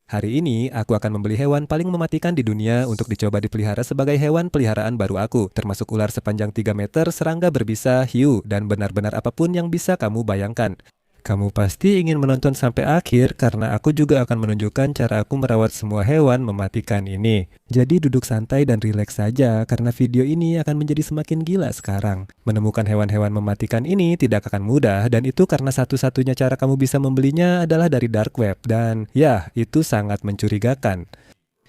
Hari ini, aku akan membeli hewan paling mematikan di dunia untuk dicoba dipelihara sebagai hewan peliharaan baru aku, termasuk ular sepanjang 3 meter, serangga berbisa, hiu, dan benar-benar apapun yang bisa kamu bayangkan. Kamu pasti ingin menonton sampai akhir karena aku juga akan menunjukkan cara aku merawat semua hewan mematikan ini. Jadi duduk santai dan rileks saja karena video ini akan menjadi semakin gila sekarang. Menemukan hewan-hewan mematikan ini tidak akan mudah dan itu karena satu-satunya cara kamu bisa membelinya adalah dari dark web dan ya, itu sangat mencurigakan.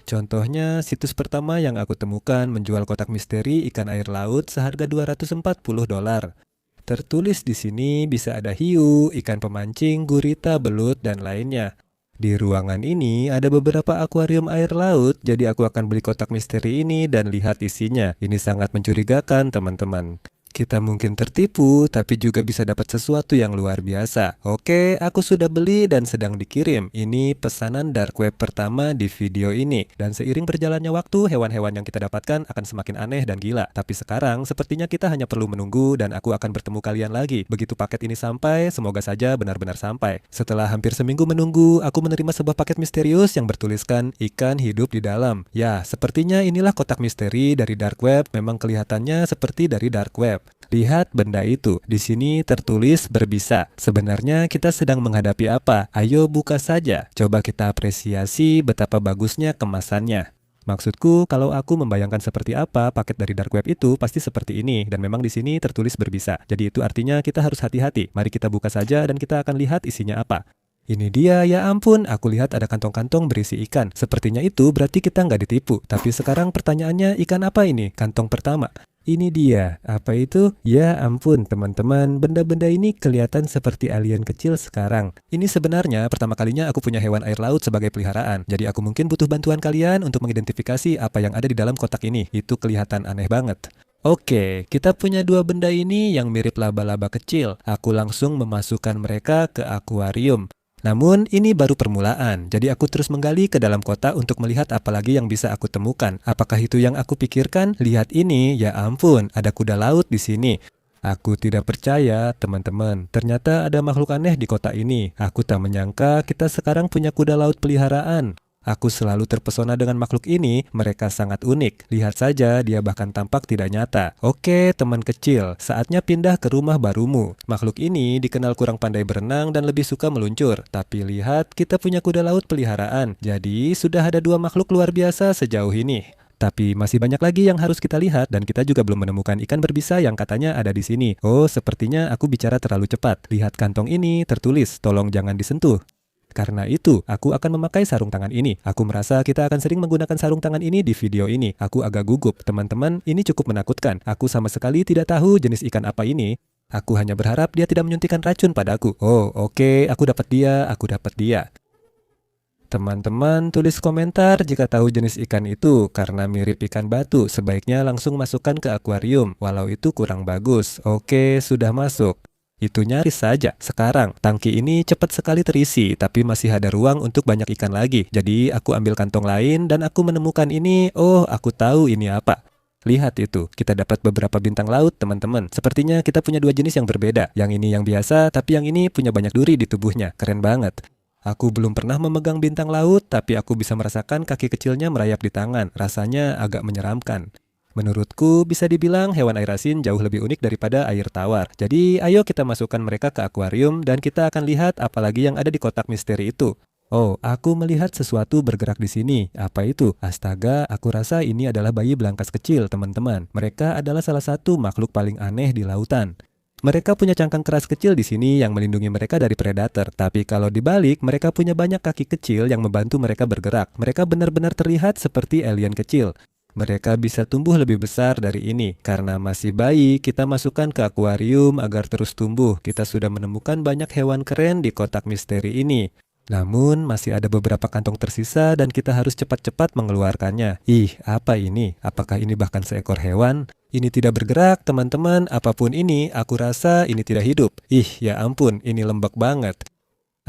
Contohnya, situs pertama yang aku temukan menjual kotak misteri ikan air laut seharga $240. Tertulis di sini bisa ada hiu, ikan pemancing, gurita, belut, dan lainnya. Di ruangan ini ada beberapa akuarium air laut, jadi aku akan beli kotak misteri ini dan lihat isinya. Ini sangat mencurigakan, teman-teman. Kita mungkin tertipu, tapi juga bisa dapat sesuatu yang luar biasa. Oke, aku sudah beli dan sedang dikirim. Ini pesanan dark web pertama di video ini. Dan seiring berjalannya waktu, hewan-hewan yang kita dapatkan akan semakin aneh dan gila. Tapi sekarang, sepertinya kita hanya perlu menunggu dan aku akan bertemu kalian lagi. Begitu paket ini sampai, semoga saja benar-benar sampai. Setelah hampir seminggu menunggu, aku menerima sebuah paket misterius yang bertuliskan ikan hidup di dalam. Ya, sepertinya inilah kotak misteri dari dark web. Memang kelihatannya seperti dari dark web. Lihat benda itu, di sini tertulis berbisa. Sebenarnya kita sedang menghadapi apa? Ayo buka saja. Coba kita apresiasi betapa bagusnya kemasannya. Maksudku, kalau aku membayangkan seperti apa paket dari dark web itu pasti seperti ini dan memang di sini tertulis berbisa. Jadi itu artinya kita harus hati-hati. Mari kita buka saja dan kita akan lihat isinya apa. Ini dia, ya ampun, aku lihat ada kantong-kantong berisi ikan. Sepertinya itu berarti kita nggak ditipu. Tapi sekarang pertanyaannya, ikan apa ini? Kantong pertama. Ini dia, apa itu? Ya ampun teman-teman, benda-benda ini kelihatan seperti alien kecil sekarang. Ini sebenarnya pertama kalinya aku punya hewan air laut sebagai peliharaan. Jadi aku mungkin butuh bantuan kalian untuk mengidentifikasi apa yang ada di dalam kotak ini. Itu kelihatan aneh banget. Oke, kita punya dua benda ini yang mirip laba-laba kecil. Aku langsung memasukkan mereka ke akuarium. Namun ini baru permulaan, jadi aku terus menggali ke dalam kotak untuk melihat apa lagi yang bisa aku temukan. Apakah itu yang aku pikirkan? Lihat ini, ya ampun, ada kuda laut di sini. Aku tidak percaya, teman-teman. Ternyata ada makhluk aneh di kotak ini. Aku tak menyangka kita sekarang punya kuda laut peliharaan. Aku selalu terpesona dengan makhluk ini, mereka sangat unik. Lihat saja, dia bahkan tampak tidak nyata. Oke, teman kecil, saatnya pindah ke rumah barumu. Makhluk ini dikenal kurang pandai berenang dan lebih suka meluncur. Tapi lihat, kita punya kuda laut peliharaan. Jadi, sudah ada dua makhluk luar biasa sejauh ini. Tapi masih banyak lagi yang harus kita lihat dan kita juga belum menemukan ikan berbisa yang katanya ada di sini. Oh, sepertinya aku bicara terlalu cepat. Lihat kantong ini, tertulis, tolong jangan disentuh. Karena itu, aku akan memakai sarung tangan ini. Aku merasa kita akan sering menggunakan sarung tangan ini di video ini. Aku agak gugup. Teman-teman, ini cukup menakutkan. Aku sama sekali tidak tahu jenis ikan apa ini. Aku hanya berharap dia tidak menyuntikkan racun padaku. Oh, oke, aku dapat dia. Teman-teman, tulis komentar jika tahu jenis ikan itu. Karena mirip ikan batu, sebaiknya langsung masukkan ke akuarium. Walau itu kurang bagus. Oke, sudah masuk. Itu nyaris saja. Sekarang, tangki ini cepat sekali terisi, tapi masih ada ruang untuk banyak ikan lagi. Jadi, aku ambil kantong lain dan aku menemukan ini. Oh, aku tahu ini apa. Lihat itu, kita dapat beberapa bintang laut, teman-teman. Sepertinya kita punya dua jenis yang berbeda. Yang ini yang biasa, tapi yang ini punya banyak duri di tubuhnya. Keren banget. Aku belum pernah memegang bintang laut, tapi aku bisa merasakan kaki kecilnya merayap di tangan. Rasanya agak menyeramkan. Menurutku, bisa dibilang hewan air asin jauh lebih unik daripada air tawar. Jadi, ayo kita masukkan mereka ke akuarium dan kita akan lihat apa lagi yang ada di kotak misteri itu. Oh, aku melihat sesuatu bergerak di sini. Apa itu? Astaga, aku rasa ini adalah bayi belangkas kecil, teman-teman. Mereka adalah salah satu makhluk paling aneh di lautan. Mereka punya cangkang keras kecil di sini yang melindungi mereka dari predator. Tapi kalau dibalik, mereka punya banyak kaki kecil yang membantu mereka bergerak. Mereka benar-benar terlihat seperti alien kecil. Mereka bisa tumbuh lebih besar dari ini. Karena masih bayi, kita masukkan ke akuarium agar terus tumbuh. Kita sudah menemukan banyak hewan keren di kotak misteri ini. Namun, masih ada beberapa kantong tersisa dan kita harus cepat-cepat mengeluarkannya. Ih, apa ini? Apakah ini bahkan seekor hewan? Ini tidak bergerak, teman-teman. Apapun ini, aku rasa ini tidak hidup. Ih, ya ampun, ini lembek banget.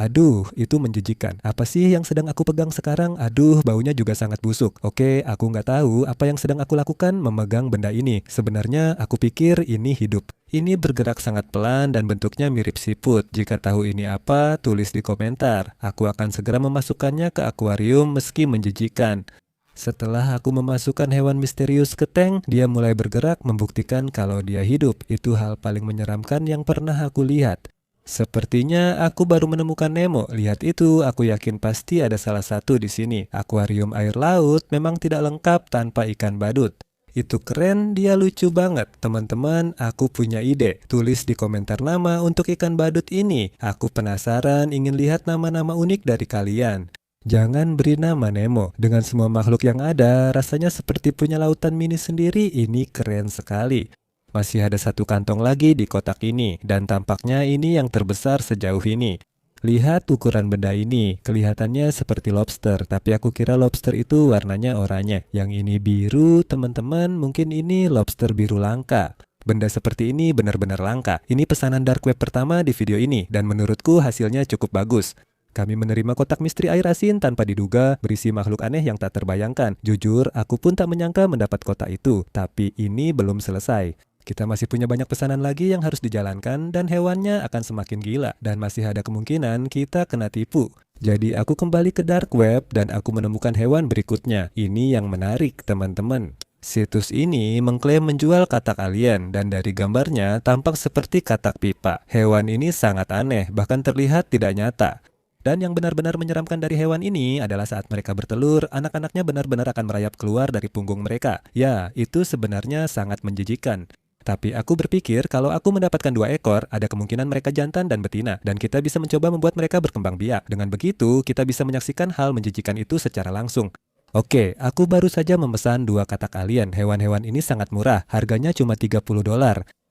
Aduh, itu menjijikan. Apa sih yang sedang aku pegang sekarang? Aduh, baunya juga sangat busuk. Oke, aku nggak tahu apa yang sedang aku lakukan memegang benda ini. Sebenarnya aku pikir ini hidup. Ini bergerak sangat pelan dan bentuknya mirip siput. Jika tahu ini apa, tulis di komentar. Aku akan segera memasukkannya ke akuarium meski menjijikan. Setelah aku memasukkan hewan misterius ke tank, dia mulai bergerak membuktikan kalau dia hidup. Itu hal paling menyeramkan yang pernah aku lihat. Sepertinya aku baru menemukan Nemo. Lihat itu, aku yakin pasti ada salah satu di sini. Akuarium air laut memang tidak lengkap tanpa ikan badut. Itu keren, dia lucu banget. Teman-teman, aku punya ide. Tulis di komentar nama untuk ikan badut ini. Aku penasaran ingin lihat nama-nama unik dari kalian. Jangan beri nama Nemo. Dengan semua makhluk yang ada, rasanya seperti punya lautan mini sendiri. Ini keren sekali. Masih ada satu kantong lagi di kotak ini, dan tampaknya ini yang terbesar sejauh ini. Lihat ukuran benda ini, kelihatannya seperti lobster, tapi aku kira lobster itu warnanya oranye. Yang ini biru, teman-teman, mungkin ini lobster biru langka. Benda seperti ini benar-benar langka. Ini pesanan dark web pertama di video ini, dan menurutku hasilnya cukup bagus. Kami menerima kotak misteri air asin tanpa diduga, berisi makhluk aneh yang tak terbayangkan. Jujur, aku pun tak menyangka mendapat kotak itu, tapi ini belum selesai. Kita masih punya banyak pesanan lagi yang harus dijalankan dan hewannya akan semakin gila. Dan masih ada kemungkinan kita kena tipu. Jadi aku kembali ke dark web dan aku menemukan hewan berikutnya. Ini yang menarik, teman-teman. Situs ini mengklaim menjual katak alien dan dari gambarnya tampak seperti katak pipa. Hewan ini sangat aneh, bahkan terlihat tidak nyata. Dan yang benar-benar menyeramkan dari hewan ini adalah saat mereka bertelur, anak-anaknya benar-benar akan merayap keluar dari punggung mereka. Ya, itu sebenarnya sangat menjijikan. Tapi aku berpikir kalau aku mendapatkan 2 ekor, ada kemungkinan mereka jantan dan betina. Dan kita bisa mencoba membuat mereka berkembang biak. Dengan begitu, kita bisa menyaksikan hal menjijikan itu secara langsung. Oke, aku baru saja memesan 2 katak alien. Hewan-hewan ini sangat murah, harganya cuma $30.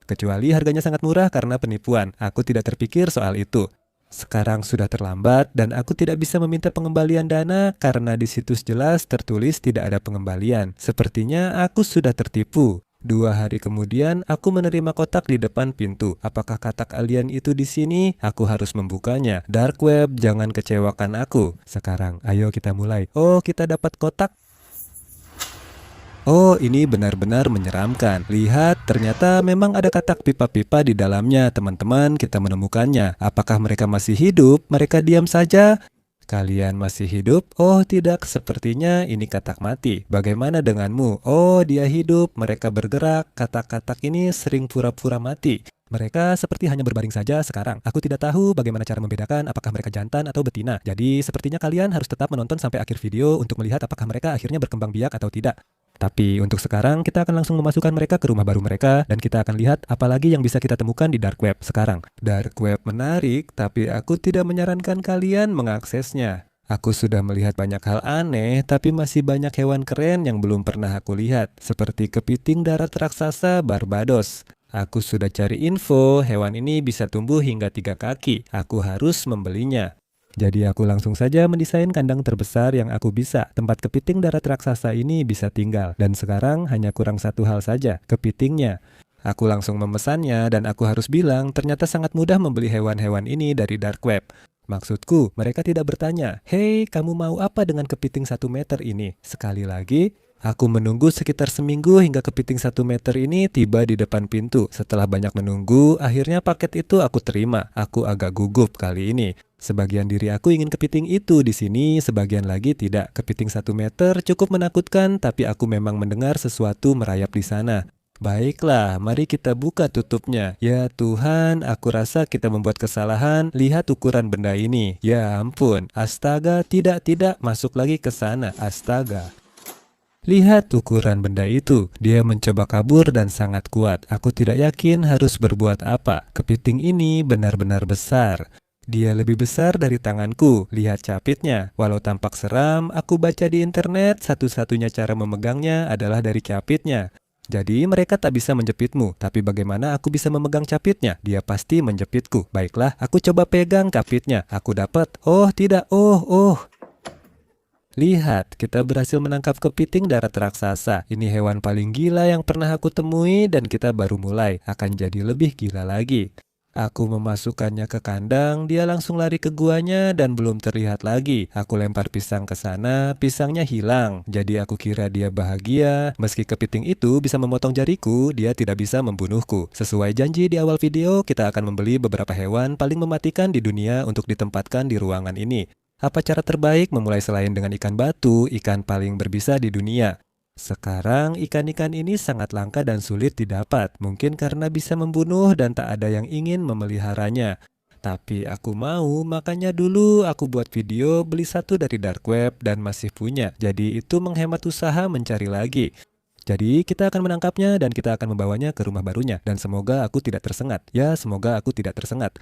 Kecuali harganya sangat murah karena penipuan. Aku tidak terpikir soal itu. Sekarang sudah terlambat dan aku tidak bisa meminta pengembalian dana karena di situs jelas tertulis tidak ada pengembalian. Sepertinya aku sudah tertipu. 2 hari kemudian aku menerima kotak di depan pintu. Apakah katak alien itu di sini? Aku harus membukanya. Dark web, jangan kecewakan aku. Sekarang, ayo kita mulai. Oh, kita dapat kotak. Oh, ini benar-benar menyeramkan. Lihat, ternyata memang ada katak pipa-pipa di dalamnya, teman-teman. Kita menemukannya. Apakah mereka masih hidup? Mereka diam saja. Kalian masih hidup? Oh, tidak. Sepertinya ini katak mati. Bagaimana denganmu? Oh, dia hidup. Mereka bergerak. Katak-katak ini sering pura-pura mati. Mereka seperti hanya berbaring saja sekarang. Aku tidak tahu bagaimana cara membedakan apakah mereka jantan atau betina. Jadi, sepertinya kalian harus tetap menonton sampai akhir video untuk melihat apakah mereka akhirnya berkembang biak atau tidak. Tapi untuk sekarang kita akan langsung memasukkan mereka ke rumah baru mereka dan kita akan lihat apa lagi yang bisa kita temukan di dark web sekarang. Dark web menarik, tapi aku tidak menyarankan kalian mengaksesnya. Aku sudah melihat banyak hal aneh, tapi masih banyak hewan keren yang belum pernah aku lihat, seperti kepiting darat raksasa Barbados. Aku sudah cari info, hewan ini bisa tumbuh hingga 3 kaki. Aku harus membelinya. Jadi aku langsung saja mendesain kandang terbesar yang aku bisa. Tempat kepiting darat raksasa ini bisa tinggal. Dan sekarang hanya kurang satu hal saja, kepitingnya. Aku langsung memesannya dan aku harus bilang ternyata sangat mudah membeli hewan-hewan ini dari dark web. Maksudku, mereka tidak bertanya, "Hei, kamu mau apa dengan kepiting 1 meter ini?" Sekali lagi, aku menunggu sekitar seminggu hingga kepiting 1 meter ini tiba di depan pintu. Setelah banyak menunggu, akhirnya paket itu aku terima. Aku agak gugup kali ini. Sebagian diri aku ingin kepiting itu di sini, sebagian lagi tidak. Kepiting 1 meter cukup menakutkan, tapi aku memang mendengar sesuatu merayap di sana. Baiklah, mari kita buka tutupnya. Ya Tuhan, aku rasa kita membuat kesalahan. Lihat ukuran benda ini. Ya ampun, astaga, tidak, masuk lagi ke sana. Astaga. Lihat ukuran benda itu. Dia mencoba kabur dan sangat kuat. Aku tidak yakin harus berbuat apa. Kepiting ini benar-benar besar. Dia lebih besar dari tanganku. Lihat capitnya. Walau tampak seram, aku baca di internet satu-satunya cara memegangnya adalah dari capitnya. Jadi mereka tak bisa menjepitmu. Tapi bagaimana aku bisa memegang capitnya? Dia pasti menjepitku. Baiklah, aku coba pegang capitnya. Aku dapat. Oh tidak, oh. Lihat, kita berhasil menangkap kepiting darat raksasa. Ini hewan paling gila yang pernah aku temui dan kita baru mulai. Akan jadi lebih gila lagi. Aku memasukkannya ke kandang, dia langsung lari ke guanya dan belum terlihat lagi. Aku lempar pisang ke sana, pisangnya hilang. Jadi aku kira dia bahagia. Meski kepiting itu bisa memotong jariku, dia tidak bisa membunuhku. Sesuai janji di awal video, kita akan membeli beberapa hewan paling mematikan di dunia untuk ditempatkan di ruangan ini. Apa cara terbaik memulai selain dengan ikan batu, ikan paling berbisa di dunia? Sekarang ikan-ikan ini sangat langka dan sulit didapat, mungkin karena bisa membunuh dan tak ada yang ingin memeliharanya. Tapi aku mau, makanya dulu aku buat video beli satu dari dark web dan masih punya. Jadi itu menghemat usaha mencari lagi. Jadi kita akan menangkapnya dan kita akan membawanya ke rumah barunya. Dan semoga aku tidak tersengat. Ya, semoga aku tidak tersengat.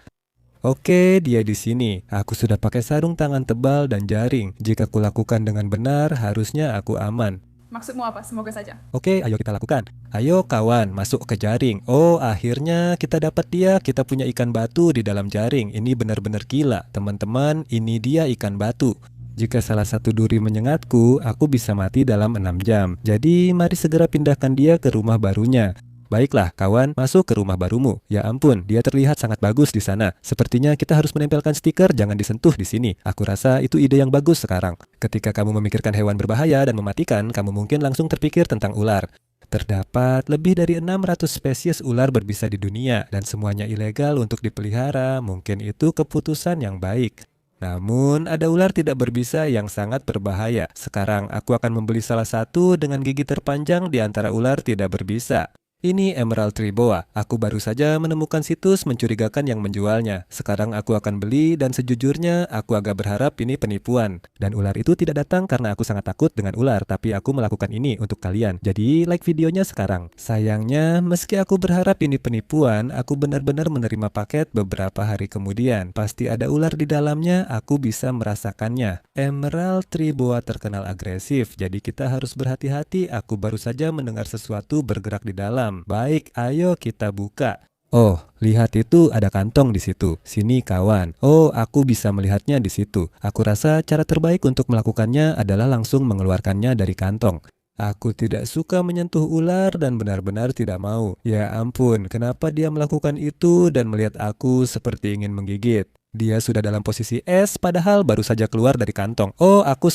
Oke, dia di sini. Aku sudah pakai sarung tangan tebal dan jaring. Jika kulakukan dengan benar, harusnya aku aman. Maksudmu apa? Semoga saja. Oke, ayo kita lakukan. Ayo kawan, masuk ke jaring. Oh, akhirnya kita dapat dia. Kita punya ikan batu di dalam jaring. Ini benar-benar gila. Teman-teman, ini dia ikan batu. Jika salah satu duri menyengatku, aku bisa mati dalam 6 jam. Jadi, mari segera pindahkan dia ke rumah barunya. Baiklah, kawan, masuk ke rumah barumu. Ya ampun, dia terlihat sangat bagus di sana. Sepertinya kita harus menempelkan stiker jangan disentuh di sini. Aku rasa itu ide yang bagus sekarang. Ketika kamu memikirkan hewan berbahaya dan mematikan, kamu mungkin langsung terpikir tentang ular. Terdapat lebih dari 600 spesies ular berbisa di dunia dan semuanya ilegal untuk dipelihara. Mungkin itu keputusan yang baik. Namun, ada ular tidak berbisa yang sangat berbahaya. Sekarang aku akan membeli salah satu dengan gigi terpanjang di antara ular tidak berbisa. Ini Emerald Tree Boa. Aku baru saja menemukan situs mencurigakan yang menjualnya. Sekarang aku akan beli dan sejujurnya aku agak berharap ini penipuan. Dan ular itu tidak datang karena aku sangat takut dengan ular, tapi aku melakukan ini untuk kalian. Jadi like videonya sekarang. Sayangnya, meski aku berharap ini penipuan, aku benar-benar menerima paket beberapa hari kemudian. Pasti ada ular di dalamnya, aku bisa merasakannya. Emerald Tree Boa terkenal agresif, jadi kita harus berhati-hati. Aku baru saja mendengar sesuatu bergerak di dalam. Baik, ayo kita buka. Oh, lihat itu ada kantong di situ. Sini kawan. Oh, aku bisa melihatnya di situ. Aku rasa cara terbaik untuk melakukannya adalah langsung mengeluarkannya dari kantong. Aku tidak suka menyentuh ular dan benar-benar tidak mau. Ya ampun, kenapa dia melakukan itu dan melihat aku seperti ingin menggigit? Dia sudah dalam posisi S padahal baru saja keluar dari kantong. Oh, aku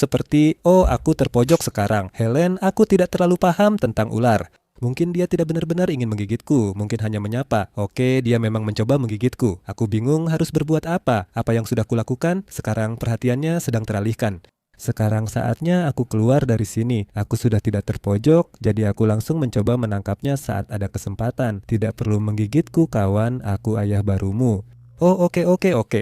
terpojok sekarang. Helen, aku tidak terlalu paham tentang ular. Mungkin dia tidak benar-benar ingin menggigitku, mungkin hanya menyapa. Oke, dia memang mencoba menggigitku. Aku bingung harus berbuat apa. Apa yang sudah kulakukan, sekarang perhatiannya sedang teralihkan. Sekarang saatnya aku keluar dari sini. Aku sudah tidak terpojok, jadi aku langsung mencoba menangkapnya saat ada kesempatan. Tidak perlu menggigitku kawan, aku ayah barumu. Oh oke,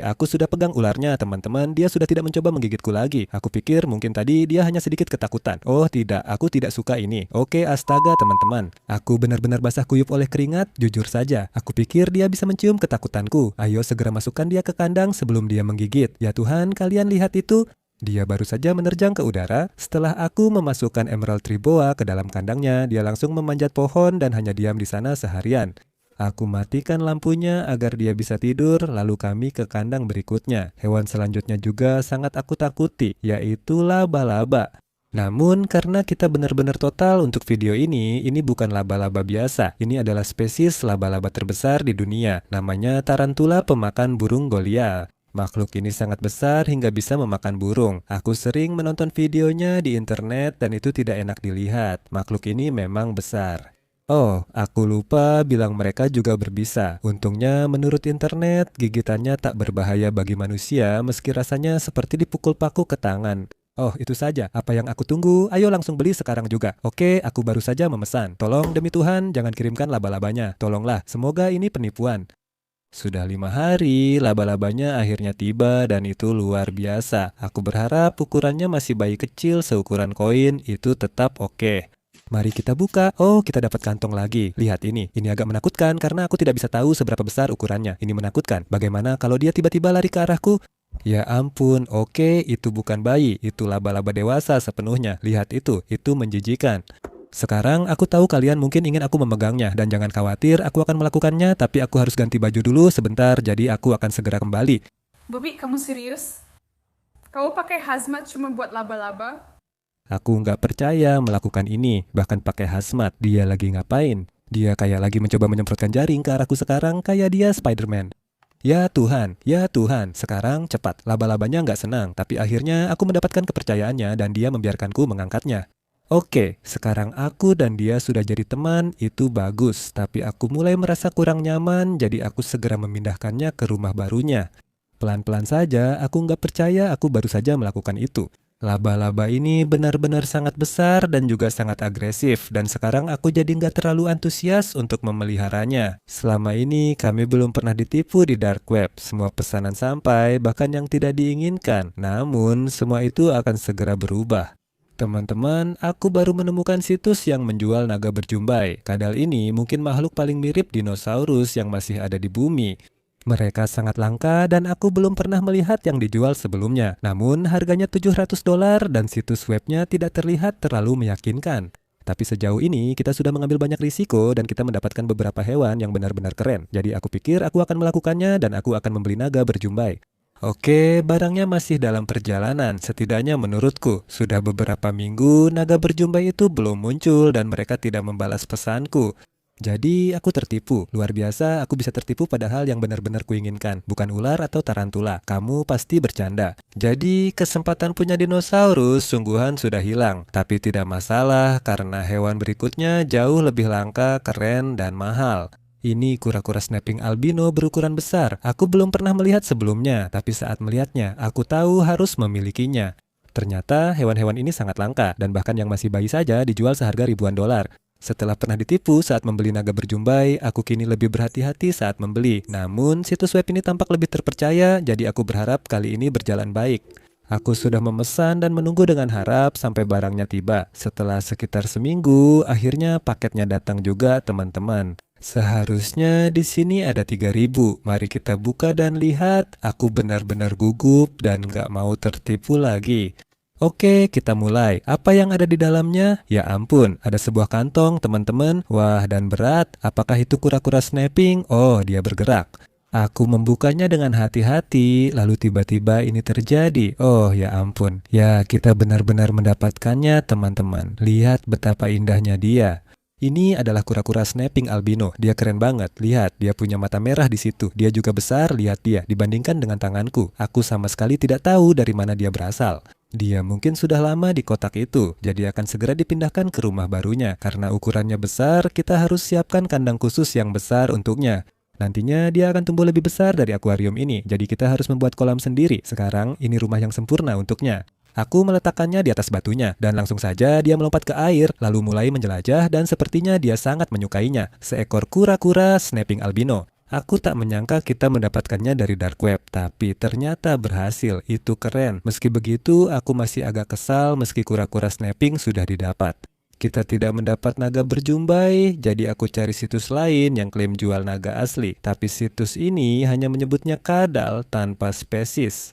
aku sudah pegang ularnya teman-teman, dia sudah tidak mencoba menggigitku lagi. Aku pikir mungkin tadi dia hanya sedikit ketakutan. Oh tidak, aku tidak suka ini. Oke astaga teman-teman, aku benar-benar basah kuyup oleh keringat, jujur saja. Aku pikir dia bisa mencium ketakutanku. Ayo segera masukkan dia ke kandang sebelum dia menggigit. Ya Tuhan, kalian lihat itu? Dia baru saja menerjang ke udara. Setelah aku memasukkan Emerald Tree Boa ke dalam kandangnya, dia langsung memanjat pohon dan hanya diam di sana seharian. Aku matikan lampunya agar dia bisa tidur, lalu kami ke kandang berikutnya. Hewan selanjutnya juga sangat aku takuti, yaitu laba-laba. Namun karena kita benar-benar total untuk video ini bukan laba-laba biasa. Ini adalah spesies laba-laba terbesar di dunia, namanya tarantula pemakan burung Golia. Makhluk ini sangat besar hingga bisa memakan burung. Aku sering menonton videonya di internet dan itu tidak enak dilihat. Makhluk ini memang besar. Oh, aku lupa bilang mereka juga berbisa. Untungnya menurut internet, gigitannya tak berbahaya bagi manusia meski rasanya seperti dipukul paku ke tangan. Oh, itu saja. Apa yang aku tunggu? Ayo langsung beli sekarang juga. Oke, aku baru saja memesan. Tolong demi Tuhan, jangan kirimkan laba-labanya. Tolonglah, semoga ini penipuan. Sudah 5 hari, laba-labanya akhirnya tiba dan itu luar biasa. Aku berharap ukurannya masih bayi kecil seukuran koin, itu tetap oke. Mari kita buka. Oh, kita dapat kantong lagi. Lihat ini. Ini agak menakutkan karena aku tidak bisa tahu seberapa besar ukurannya. Ini menakutkan. Bagaimana kalau dia tiba-tiba lari ke arahku? Ya ampun, oke, itu bukan bayi. Itu laba-laba dewasa sepenuhnya. Lihat itu menjijikan. Sekarang aku tahu kalian mungkin ingin aku memegangnya. Dan jangan khawatir, aku akan melakukannya. Tapi aku harus ganti baju dulu sebentar. Jadi aku akan segera kembali. Bobby, kamu serius? Kamu pakai hazmat cuma buat laba-laba? Aku nggak percaya melakukan ini, bahkan pakai hazmat. Dia lagi ngapain? Dia kayak lagi mencoba menyemprotkan jaring ke arahku sekarang, kayak dia Spider-Man. Ya Tuhan, sekarang cepat. Laba-labanya nggak senang, tapi akhirnya aku mendapatkan kepercayaannya dan dia membiarkanku mengangkatnya. Oke, sekarang aku dan dia sudah jadi teman, itu bagus. Tapi aku mulai merasa kurang nyaman, jadi aku segera memindahkannya ke rumah barunya. Pelan-pelan saja, aku nggak percaya aku baru saja melakukan itu. Laba-laba ini benar-benar sangat besar dan juga sangat agresif, dan sekarang aku jadi nggak terlalu antusias untuk memeliharanya. Selama ini kami belum pernah ditipu di dark web, semua pesanan sampai, bahkan yang tidak diinginkan. Namun, semua itu akan segera berubah. Teman-teman, aku baru menemukan situs yang menjual naga berjumbai. Kadal ini mungkin makhluk paling mirip dinosaurus yang masih ada di bumi. Mereka sangat langka dan aku belum pernah melihat yang dijual sebelumnya. Namun harganya $700 dan situs webnya tidak terlihat terlalu meyakinkan. Tapi sejauh ini kita sudah mengambil banyak risiko dan kita mendapatkan beberapa hewan yang benar-benar keren. Jadi aku pikir aku akan melakukannya dan aku akan membeli naga berjumbai. Oke, barangnya masih dalam perjalanan. Setidaknya menurutku, sudah beberapa minggu naga berjumbai itu belum muncul dan mereka tidak membalas pesanku. Jadi aku tertipu, luar biasa aku bisa tertipu pada hal yang benar-benar kuinginkan, bukan ular atau tarantula, kamu pasti bercanda. Jadi kesempatan punya dinosaurus sungguhan sudah hilang, tapi tidak masalah karena hewan berikutnya jauh lebih langka, keren, dan mahal. Ini kura-kura snapping albino berukuran besar, aku belum pernah melihat sebelumnya, tapi saat melihatnya, aku tahu harus memilikinya. Ternyata hewan-hewan ini sangat langka, dan bahkan yang masih bayi saja dijual seharga ribuan dolar. Setelah pernah ditipu saat membeli naga berjumbai, aku kini lebih berhati-hati saat membeli. Namun, situs web ini tampak lebih terpercaya, jadi aku berharap kali ini berjalan baik. Aku sudah memesan dan menunggu dengan harap sampai barangnya tiba. Setelah sekitar seminggu, akhirnya paketnya datang juga, teman-teman. Seharusnya di sini ada 3.000. Mari kita buka dan lihat. Aku benar-benar gugup dan gak mau tertipu lagi. Oke, kita mulai. Apa yang ada di dalamnya? Ya ampun, ada sebuah kantong, teman-teman. Wah, dan berat. Apakah itu kura-kura snapping? Oh, dia bergerak. Aku membukanya dengan hati-hati, lalu tiba-tiba ini terjadi. Oh, ya ampun. Ya, kita benar-benar mendapatkannya, teman-teman. Lihat betapa indahnya dia. Ini adalah kura-kura snapping albino. Dia keren banget. Lihat, dia punya mata merah di situ. Dia juga besar, lihat dia. Dibandingkan dengan tanganku, aku sama sekali tidak tahu dari mana dia berasal. Dia mungkin sudah lama di kotak itu, jadi akan segera dipindahkan ke rumah barunya. Karena ukurannya besar, kita harus siapkan kandang khusus yang besar untuknya. Nantinya dia akan tumbuh lebih besar dari akuarium ini, jadi kita harus membuat kolam sendiri. Sekarang ini rumah yang sempurna untuknya. Aku meletakkannya di atas batunya, dan langsung saja dia melompat ke air, lalu mulai menjelajah dan sepertinya dia sangat menyukainya. Seekor kura-kura snapping albino. Aku tak menyangka kita mendapatkannya dari dark web, tapi ternyata berhasil. Itu keren. Meski begitu, aku masih agak kesal meski kura-kura snapping sudah didapat. Kita tidak mendapat naga berjumbai, jadi aku cari situs lain yang klaim jual naga asli. Tapi situs ini hanya menyebutnya kadal tanpa spesies.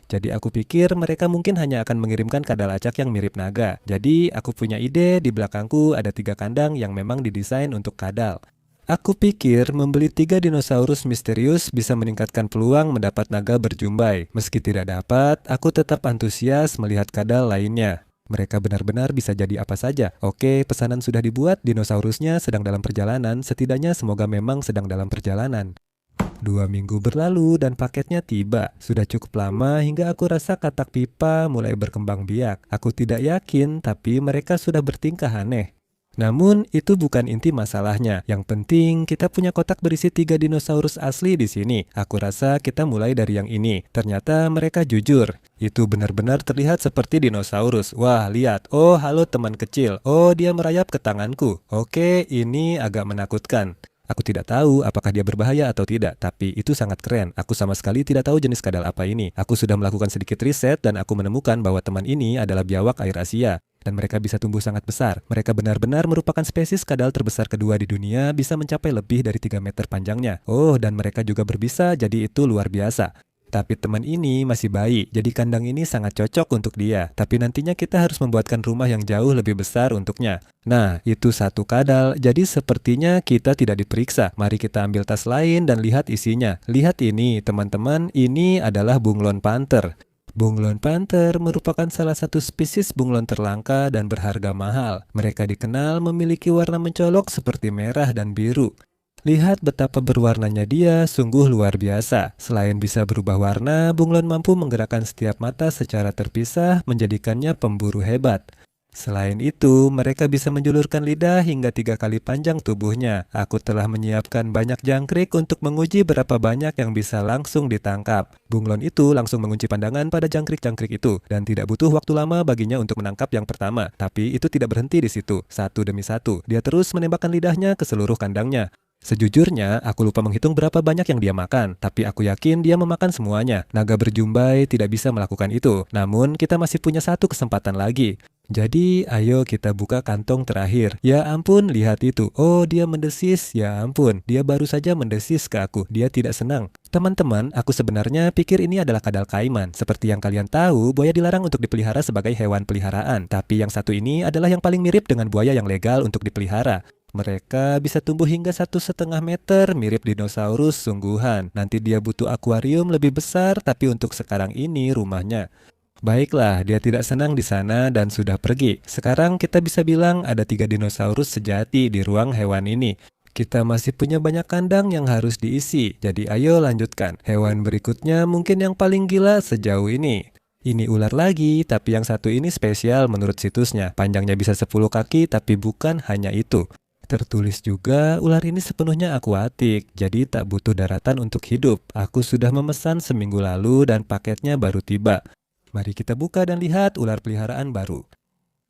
Jadi aku pikir mereka mungkin hanya akan mengirimkan kadal acak yang mirip naga. Jadi aku punya ide, di belakangku ada 3 kandang yang memang didesain untuk kadal. Aku pikir membeli 3 dinosaurus misterius bisa meningkatkan peluang mendapat naga berjumbai. Meski tidak dapat, aku tetap antusias melihat kadal lainnya. Mereka benar-benar bisa jadi apa saja. Oke, pesanan sudah dibuat, dinosaurusnya sedang dalam perjalanan, setidaknya semoga memang sedang dalam perjalanan. 2 minggu berlalu dan paketnya tiba. Sudah cukup lama hingga aku rasa katak pipa mulai berkembang biak. Aku tidak yakin, tapi mereka sudah bertingkah aneh. Namun itu bukan inti masalahnya. Yang penting kita punya kotak berisi 3 dinosaurus asli di sini. Aku rasa kita mulai dari yang ini. Ternyata mereka jujur. Itu benar-benar terlihat seperti dinosaurus. Wah, lihat. Oh, halo teman kecil. Oh, dia merayap ke tanganku. Oke, ini agak menakutkan. Aku tidak tahu apakah dia berbahaya atau tidak, tapi itu sangat keren. Aku sama sekali tidak tahu jenis kadal apa ini. Aku sudah melakukan sedikit riset dan aku menemukan bahwa teman ini adalah biawak air Asia. Dan mereka bisa tumbuh sangat besar. Mereka benar-benar merupakan spesies kadal terbesar kedua di dunia, bisa mencapai lebih dari 3 meter panjangnya. Oh, dan mereka juga berbisa, jadi itu luar biasa. Tapi teman ini masih bayi, jadi kandang ini sangat cocok untuk dia. Tapi nantinya kita harus membuatkan rumah yang jauh lebih besar untuknya. Nah, itu satu kadal, jadi sepertinya kita tidak diperiksa. Mari kita ambil tas lain dan lihat isinya. Lihat ini, teman-teman, ini adalah bunglon panther. Bunglon panther merupakan salah satu spesies bunglon terlangka dan berharga mahal. Mereka dikenal memiliki warna mencolok seperti merah dan biru. Lihat betapa berwarnanya dia, sungguh luar biasa. Selain bisa berubah warna, bunglon mampu menggerakkan setiap mata secara terpisah, menjadikannya pemburu hebat. Selain itu, mereka bisa menjulurkan lidah hingga 3 kali panjang tubuhnya. Aku telah menyiapkan banyak jangkrik untuk menguji berapa banyak yang bisa langsung ditangkap. Bunglon itu langsung mengunci pandangan pada jangkrik-jangkrik itu, dan tidak butuh waktu lama baginya untuk menangkap yang pertama. Tapi itu tidak berhenti di situ. Satu demi satu, dia terus menembakkan lidahnya ke seluruh kandangnya. Sejujurnya, aku lupa menghitung berapa banyak yang dia makan, tapi aku yakin dia memakan semuanya. Naga berjumbai tidak bisa melakukan itu, namun kita masih punya satu kesempatan lagi. Jadi, ayo kita buka kantong terakhir. Ya ampun, lihat itu. Oh, dia mendesis. Ya ampun, dia baru saja mendesis ke aku. Dia tidak senang. Teman-teman, aku sebenarnya pikir ini adalah kadal kaiman. Seperti yang kalian tahu, buaya dilarang untuk dipelihara sebagai hewan peliharaan. Tapi yang satu ini adalah yang paling mirip dengan buaya yang legal untuk dipelihara. Mereka bisa tumbuh hingga 1,5 meter, mirip dinosaurus sungguhan. Nanti dia butuh akuarium lebih besar, tapi untuk sekarang ini rumahnya. Baiklah, dia tidak senang di sana dan sudah pergi. Sekarang kita bisa bilang ada 3 dinosaurus sejati di ruang hewan ini. Kita masih punya banyak kandang yang harus diisi, jadi ayo lanjutkan. Hewan berikutnya mungkin yang paling gila sejauh ini. Ini ular lagi, tapi yang satu ini spesial menurut situsnya. Panjangnya bisa 10 kaki, tapi bukan hanya itu. Tertulis juga, ular ini sepenuhnya akuatik, jadi tak butuh daratan untuk hidup. Aku sudah memesan seminggu lalu dan paketnya baru tiba. Mari kita buka dan lihat ular peliharaan baru.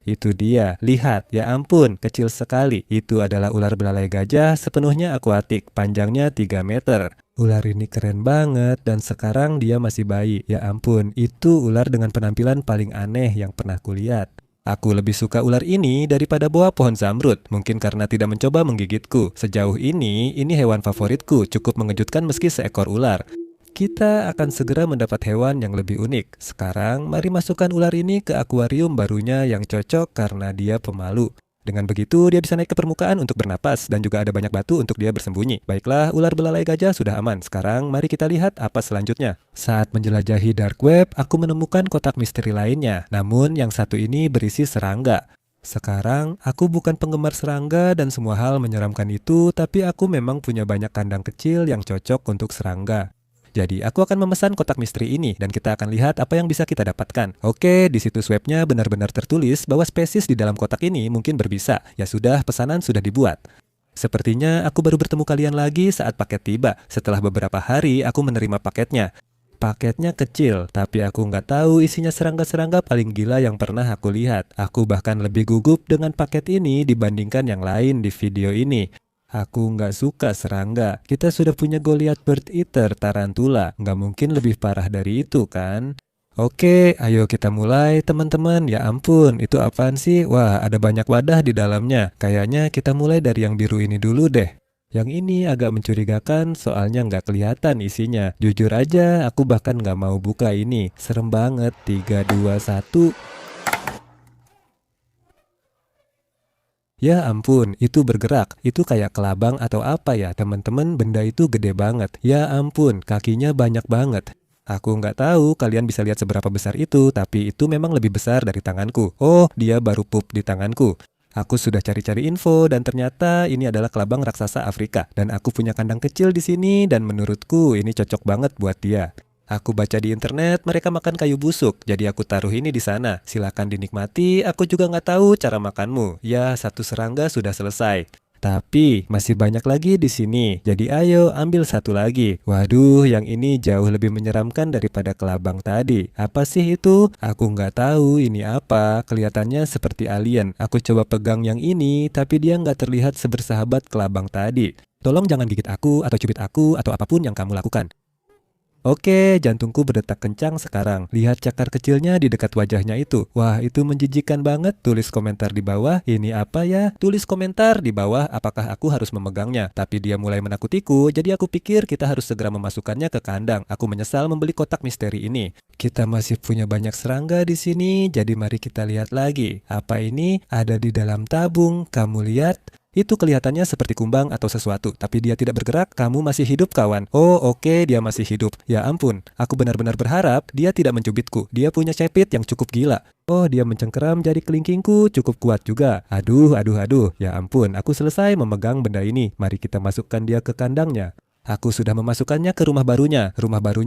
Itu dia, lihat, ya ampun, kecil sekali. Itu adalah ular belalai gajah sepenuhnya akuatik, panjangnya 3 meter. Ular ini keren banget dan sekarang dia masih bayi. Ya ampun, itu ular dengan penampilan paling aneh yang pernah kulihat. Aku lebih suka ular ini daripada boa pohon zamrud, mungkin karena tidak mencoba menggigitku. Sejauh ini hewan favoritku, cukup mengejutkan meski seekor ular. Kita akan segera mendapat hewan yang lebih unik. Sekarang, mari masukkan ular ini ke akuarium barunya yang cocok karena dia pemalu. Dengan begitu, dia bisa naik ke permukaan untuk bernapas dan juga ada banyak batu untuk dia bersembunyi. Baiklah, ular belalai gajah sudah aman. Sekarang, mari kita lihat apa selanjutnya. Saat menjelajahi dark web, aku menemukan kotak misteri lainnya. Namun, yang satu ini berisi serangga. Sekarang, aku bukan penggemar serangga dan semua hal menyeramkan itu, tapi aku memang punya banyak kandang kecil yang cocok untuk serangga. Jadi, aku akan memesan kotak misteri ini dan kita akan lihat apa yang bisa kita dapatkan. Oke, di situs webnya benar-benar tertulis bahwa spesies di dalam kotak ini mungkin berbisa. Ya sudah, pesanan sudah dibuat. Sepertinya aku baru bertemu kalian lagi saat paket tiba. Setelah beberapa hari, aku menerima paketnya. Paketnya kecil, tapi aku nggak tahu isinya serangga-serangga paling gila yang pernah aku lihat. Aku bahkan lebih gugup dengan paket ini dibandingkan yang lain di video ini. Aku nggak suka serangga. Kita sudah punya Goliath Bird Eater tarantula. Nggak mungkin lebih parah dari itu kan? Oke, ayo kita mulai teman-teman. Ya ampun, itu apaan sih? Wah, ada banyak wadah di dalamnya. Kayaknya kita mulai dari yang biru ini dulu deh. Yang ini agak mencurigakan soalnya nggak kelihatan isinya. Jujur aja, aku bahkan nggak mau buka ini. Serem banget. 3, 2, 1... Ya ampun, itu bergerak. Itu kayak kelabang atau apa ya, teman-teman, benda itu gede banget. Ya ampun, kakinya banyak banget. Aku nggak tahu kalian bisa lihat seberapa besar itu, tapi itu memang lebih besar dari tanganku. Oh, dia baru pup di tanganku. Aku sudah cari-cari info dan ternyata ini adalah kelabang raksasa Afrika. Dan aku punya kandang kecil di sini dan menurutku ini cocok banget buat dia. Aku baca di internet mereka makan kayu busuk, jadi aku taruh ini di sana. Silakan dinikmati, aku juga nggak tahu cara makanmu. Ya, satu serangga sudah selesai. Tapi masih banyak lagi di sini, jadi ayo ambil satu lagi. Waduh, yang ini jauh lebih menyeramkan daripada kelabang tadi. Apa sih itu? Aku nggak tahu ini apa, kelihatannya seperti alien. Aku coba pegang yang ini, tapi dia nggak terlihat sebersahabat kelabang tadi. Tolong jangan gigit aku atau cubit aku atau apapun yang kamu lakukan. Oke, jantungku berdetak kencang sekarang. Lihat cakar kecilnya di dekat wajahnya itu. Wah, itu menjijikan banget. Tulis komentar di bawah, ini apa ya? Tulis komentar di bawah, apakah aku harus memegangnya? Tapi dia mulai menakutiku, jadi aku pikir kita harus segera memasukkannya ke kandang. Aku menyesal membeli kotak misteri ini. Kita masih punya banyak serangga di sini, jadi mari kita lihat lagi. Apa ini? Ada di dalam tabung. Kamu lihat? Itu kelihatannya seperti kumbang atau sesuatu, tapi dia tidak bergerak. Kamu masih hidup, kawan. Oh, oke, dia masih hidup. Ya ampun, aku benar-benar berharap dia tidak mencubitku. Dia punya cepit yang cukup gila. Oh, dia mencengkeram jari kelingkingku cukup kuat juga. Aduh, aduh, aduh. Ya ampun, aku selesai memegang benda ini. Mari kita masukkan dia ke kandangnya. Aku sudah memasukkannya ke rumah barunya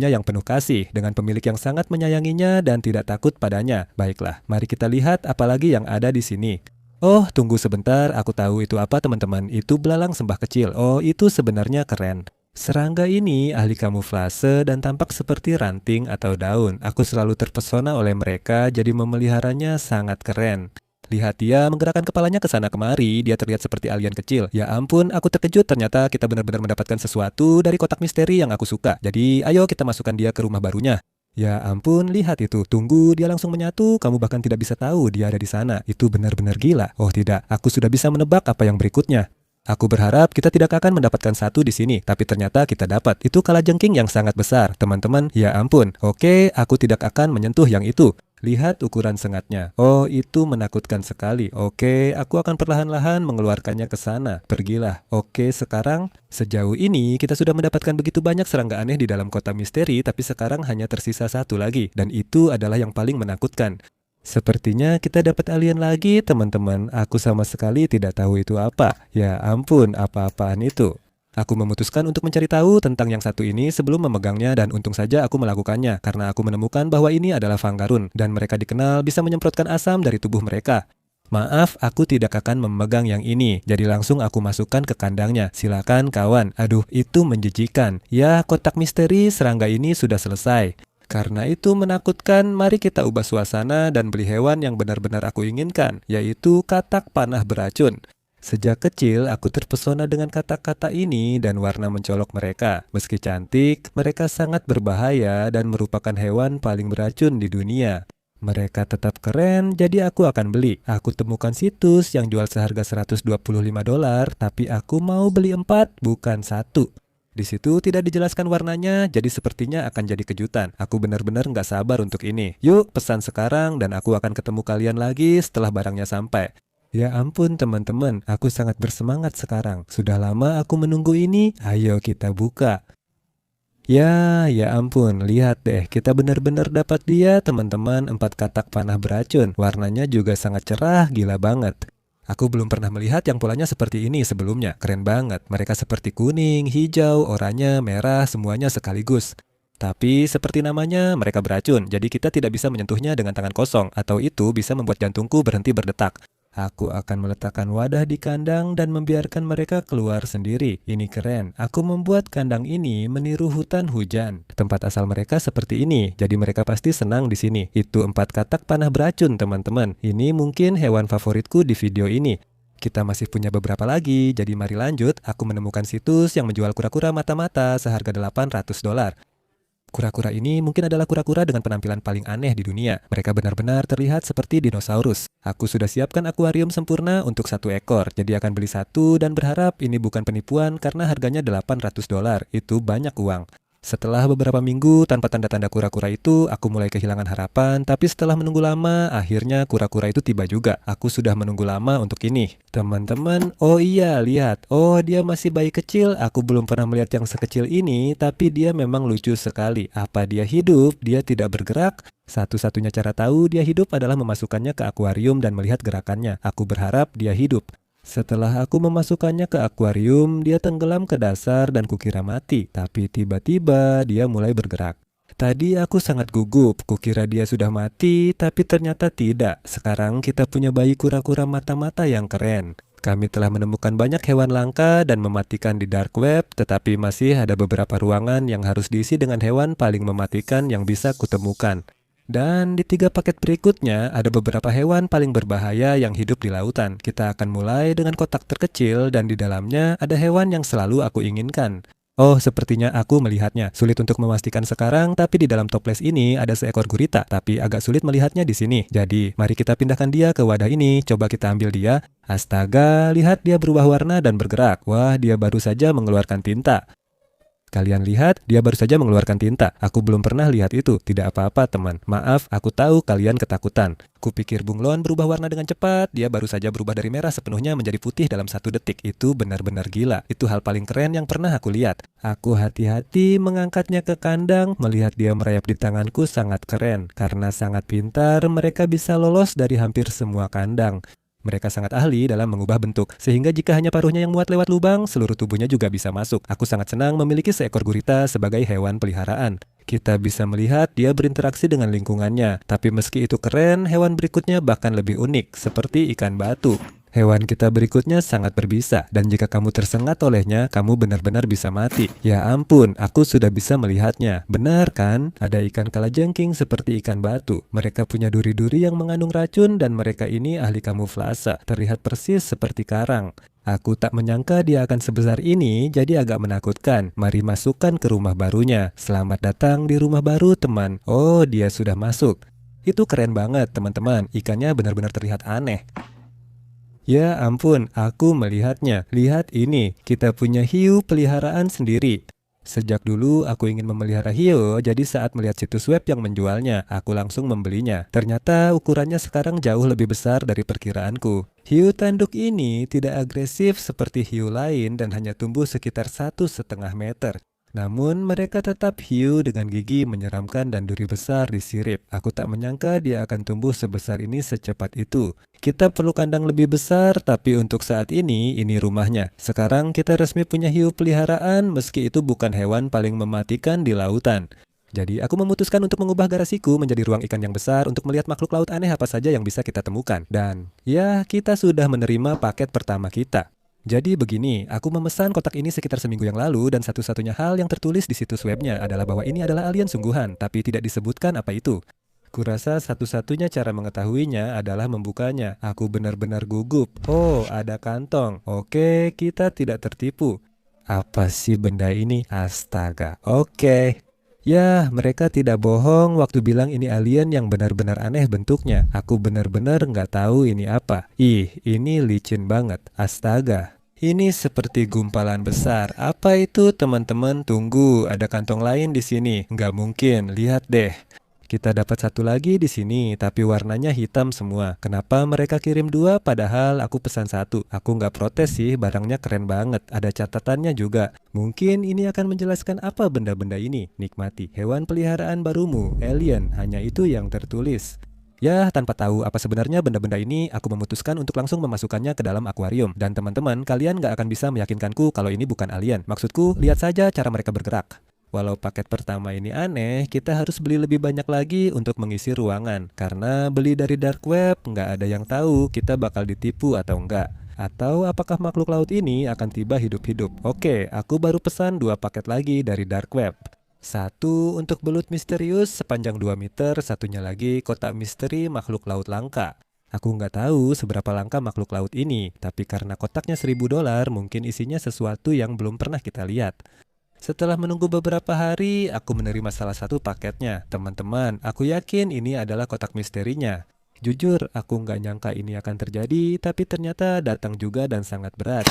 yang penuh kasih, dengan pemilik yang sangat menyayanginya dan tidak takut padanya. Baiklah, mari kita lihat apa lagi yang ada di sini. Oh, tunggu sebentar, aku tahu itu apa teman-teman, itu belalang sembah kecil. Oh, itu sebenarnya keren. Serangga ini ahli kamuflase dan tampak seperti ranting atau daun. Aku selalu terpesona oleh mereka, jadi memeliharanya sangat keren. Lihat dia menggerakkan kepalanya ke sana kemari, dia terlihat seperti alien kecil. Ya ampun, aku terkejut, ternyata kita benar-benar mendapatkan sesuatu dari kotak misteri yang aku suka. Jadi, ayo kita masukkan dia ke rumah barunya. Ya ampun, lihat itu. Tunggu, dia langsung menyatu. Kamu bahkan tidak bisa tahu dia ada di sana. Itu benar-benar gila. Oh tidak, aku sudah bisa menebak apa yang berikutnya. Aku berharap kita tidak akan mendapatkan satu di sini, tapi ternyata kita dapat. Itu kalajengking yang sangat besar, teman-teman. Ya ampun. Oke, aku tidak akan menyentuh yang itu. Lihat ukuran sengatnya. Oh, itu menakutkan sekali. Oke, aku akan perlahan-lahan mengeluarkannya ke sana. Pergilah. Oke, sekarang sejauh ini kita sudah mendapatkan begitu banyak serangga aneh di dalam kota misteri, tapi sekarang hanya tersisa satu lagi, dan itu adalah yang paling menakutkan. Sepertinya kita dapat alien lagi, teman-teman. Aku sama sekali tidak tahu itu apa. Ya ampun, apa-apaan itu? Aku memutuskan untuk mencari tahu tentang yang satu ini sebelum memegangnya, dan untung saja aku melakukannya karena aku menemukan bahwa ini adalah Fanggarun dan mereka dikenal bisa menyemprotkan asam dari tubuh mereka. Maaf, aku tidak akan memegang yang ini, jadi langsung aku masukkan ke kandangnya. Silakan kawan. Aduh, itu menjijikan. Ya, kotak misteri serangga ini sudah selesai. Karena itu menakutkan, mari kita ubah suasana dan beli hewan yang benar-benar aku inginkan, yaitu katak panah beracun. Sejak kecil, aku terpesona dengan kata-kata ini dan warna mencolok mereka. Meski cantik, mereka sangat berbahaya dan merupakan hewan paling beracun di dunia. Mereka tetap keren, jadi aku akan beli. Aku temukan situs yang jual seharga $125, tapi aku mau beli 4, bukan 1. Di situ tidak dijelaskan warnanya, jadi sepertinya akan jadi kejutan. Aku benar-benar nggak sabar untuk ini. Yuk, pesan sekarang dan aku akan ketemu kalian lagi setelah barangnya sampai. Ya ampun teman-teman, aku sangat bersemangat sekarang. Sudah lama aku menunggu ini, ayo kita buka. Ya ampun, lihat deh, kita benar-benar dapat dia teman-teman, 4 katak panah beracun. Warnanya juga sangat cerah, gila banget. Aku belum pernah melihat yang polanya seperti ini sebelumnya, keren banget. Mereka seperti kuning, hijau, oranye, merah, semuanya sekaligus. Tapi seperti namanya, mereka beracun, jadi kita tidak bisa menyentuhnya dengan tangan kosong, atau itu bisa membuat jantungku berhenti berdetak. Aku akan meletakkan wadah di kandang dan membiarkan mereka keluar sendiri. Ini keren. Aku membuat kandang ini meniru hutan hujan. Tempat asal mereka seperti ini, jadi mereka pasti senang di sini. Itu 4 katak panah beracun, teman-teman. Ini mungkin hewan favoritku di video ini. Kita masih punya beberapa lagi, jadi mari lanjut. Aku menemukan situs yang menjual kura-kura mata-mata seharga $800. Kura-kura ini mungkin adalah kura-kura dengan penampilan paling aneh di dunia. Mereka benar-benar terlihat seperti dinosaurus. Aku sudah siapkan akuarium sempurna untuk 1 ekor, jadi akan beli 1 dan berharap ini bukan penipuan karena harganya $800. Itu banyak uang. Setelah beberapa minggu tanpa tanda-tanda kura-kura itu, aku mulai kehilangan harapan, tapi setelah menunggu lama, akhirnya kura-kura itu tiba juga. Aku sudah menunggu lama untuk ini. Teman-teman, oh iya, lihat. Oh, dia masih bayi kecil. Aku belum pernah melihat yang sekecil ini, tapi dia memang lucu sekali. Apa dia hidup? Dia tidak bergerak? Satu-satunya cara tahu dia hidup adalah memasukkannya ke akuarium dan melihat gerakannya. Aku berharap dia hidup. Setelah aku memasukkannya ke akuarium, dia tenggelam ke dasar dan kukira mati. Tapi tiba-tiba dia mulai bergerak. Tadi aku sangat gugup, kukira dia sudah mati, tapi ternyata tidak. Sekarang kita punya bayi kura-kura mata-mata yang keren. Kami telah menemukan banyak hewan langka dan mematikan di dark web, tetapi masih ada beberapa ruangan yang harus diisi dengan hewan paling mematikan yang bisa kutemukan. Dan di 3 paket berikutnya ada beberapa hewan paling berbahaya yang hidup di lautan. Kita akan mulai dengan kotak terkecil dan di dalamnya ada hewan yang selalu aku inginkan. Oh, sepertinya aku melihatnya. Sulit untuk memastikan sekarang, tapi di dalam toples ini ada seekor gurita, tapi agak sulit melihatnya di sini. Jadi, mari kita pindahkan dia ke wadah ini. Coba kita ambil dia. Astaga, lihat dia berubah warna dan bergerak. Wah, dia baru saja mengeluarkan tinta. Kalian lihat, dia baru saja mengeluarkan tinta. Aku belum pernah lihat itu. Tidak apa-apa, teman. Maaf, aku tahu kalian ketakutan. Kupikir bunglon berubah warna dengan cepat. Dia baru saja berubah dari merah sepenuhnya menjadi putih dalam 1 detik. Itu benar-benar gila. Itu hal paling keren yang pernah aku lihat. Aku hati-hati mengangkatnya ke kandang. Melihat dia merayap di tanganku sangat keren. Karena sangat pintar, mereka bisa lolos dari hampir semua kandang. Mereka sangat ahli dalam mengubah bentuk, sehingga jika hanya paruhnya yang muat lewat lubang, seluruh tubuhnya juga bisa masuk. Aku sangat senang memiliki seekor gurita sebagai hewan peliharaan. Kita bisa melihat dia berinteraksi dengan lingkungannya, tapi meski itu keren, hewan berikutnya bahkan lebih unik, seperti ikan batu. Hewan kita berikutnya sangat berbisa, dan jika kamu tersengat olehnya, kamu benar-benar bisa mati. Ya ampun, aku sudah bisa melihatnya. Benar kan? Ada ikan kalajengking seperti ikan batu. Mereka punya duri-duri yang mengandung racun, dan mereka ini ahli kamuflase. Terlihat persis seperti karang. Aku tak menyangka dia akan sebesar ini, jadi agak menakutkan. Mari masukkan ke rumah barunya. Selamat datang di rumah baru, teman. Oh, dia sudah masuk. Itu keren banget, teman-teman. Ikannya benar-benar terlihat aneh. Ya ampun, aku melihatnya. Lihat ini, kita punya hiu peliharaan sendiri. Sejak dulu aku ingin memelihara hiu, jadi saat melihat situs web yang menjualnya, aku langsung membelinya. Ternyata ukurannya sekarang jauh lebih besar dari perkiraanku. Hiu tanduk ini tidak agresif seperti hiu lain dan hanya tumbuh sekitar 1,5 meter. Namun mereka tetap hiu dengan gigi menyeramkan dan duri besar di sirip. Aku tak menyangka dia akan tumbuh sebesar ini secepat itu. Kita perlu kandang lebih besar, tapi untuk saat ini rumahnya. Sekarang kita resmi punya hiu peliharaan meski itu bukan hewan paling mematikan di lautan. Jadi aku memutuskan untuk mengubah garasiku menjadi ruang ikan yang besar untuk melihat makhluk laut aneh apa saja yang bisa kita temukan. Dan ya, kita sudah menerima paket pertama kita. Jadi begini, aku memesan kotak ini sekitar seminggu yang lalu dan satu-satunya hal yang tertulis di situs webnya adalah bahwa ini adalah alien sungguhan, tapi tidak disebutkan apa itu. Kurasa satu-satunya cara mengetahuinya adalah membukanya. Aku benar-benar gugup. Oh, ada kantong. Oke, kita tidak tertipu. Apa sih benda ini? Astaga. Oke. Ya, mereka tidak bohong waktu bilang ini alien yang benar-benar aneh bentuknya. Aku benar-benar nggak tahu ini apa. Ih, ini licin banget. Astaga. Ini seperti gumpalan besar. Apa itu, teman-teman? Tunggu, ada kantong lain di sini. Nggak mungkin. Lihat deh. Kita dapat satu lagi di sini, tapi warnanya hitam semua. Kenapa mereka kirim 2 padahal aku pesan 1? Aku nggak protes sih, barangnya keren banget. Ada catatannya juga. Mungkin ini akan menjelaskan apa benda-benda ini. Nikmati hewan peliharaan barumu, alien. Hanya itu yang tertulis. Ya, tanpa tahu apa sebenarnya benda-benda ini, aku memutuskan untuk langsung memasukkannya ke dalam akuarium. Dan teman-teman, kalian nggak akan bisa meyakinkanku kalau ini bukan alien. Maksudku, lihat saja cara mereka bergerak. Walau paket pertama ini aneh, kita harus beli lebih banyak lagi untuk mengisi ruangan. Karena beli dari dark web, nggak ada yang tahu kita bakal ditipu atau enggak. Atau apakah makhluk laut ini akan tiba hidup-hidup. Oke, aku baru pesan 2 paket lagi dari dark web. Satu untuk belut misterius sepanjang 2 meter, satunya lagi kotak misteri makhluk laut langka. Aku nggak tahu seberapa langka makhluk laut ini, tapi karena kotaknya $1.000, mungkin isinya sesuatu yang belum pernah kita lihat. Setelah menunggu beberapa hari, aku menerima salah satu paketnya. Teman-teman, aku yakin ini adalah kotak misterinya. Jujur, aku nggak nyangka ini akan terjadi, tapi ternyata datang juga dan sangat berat.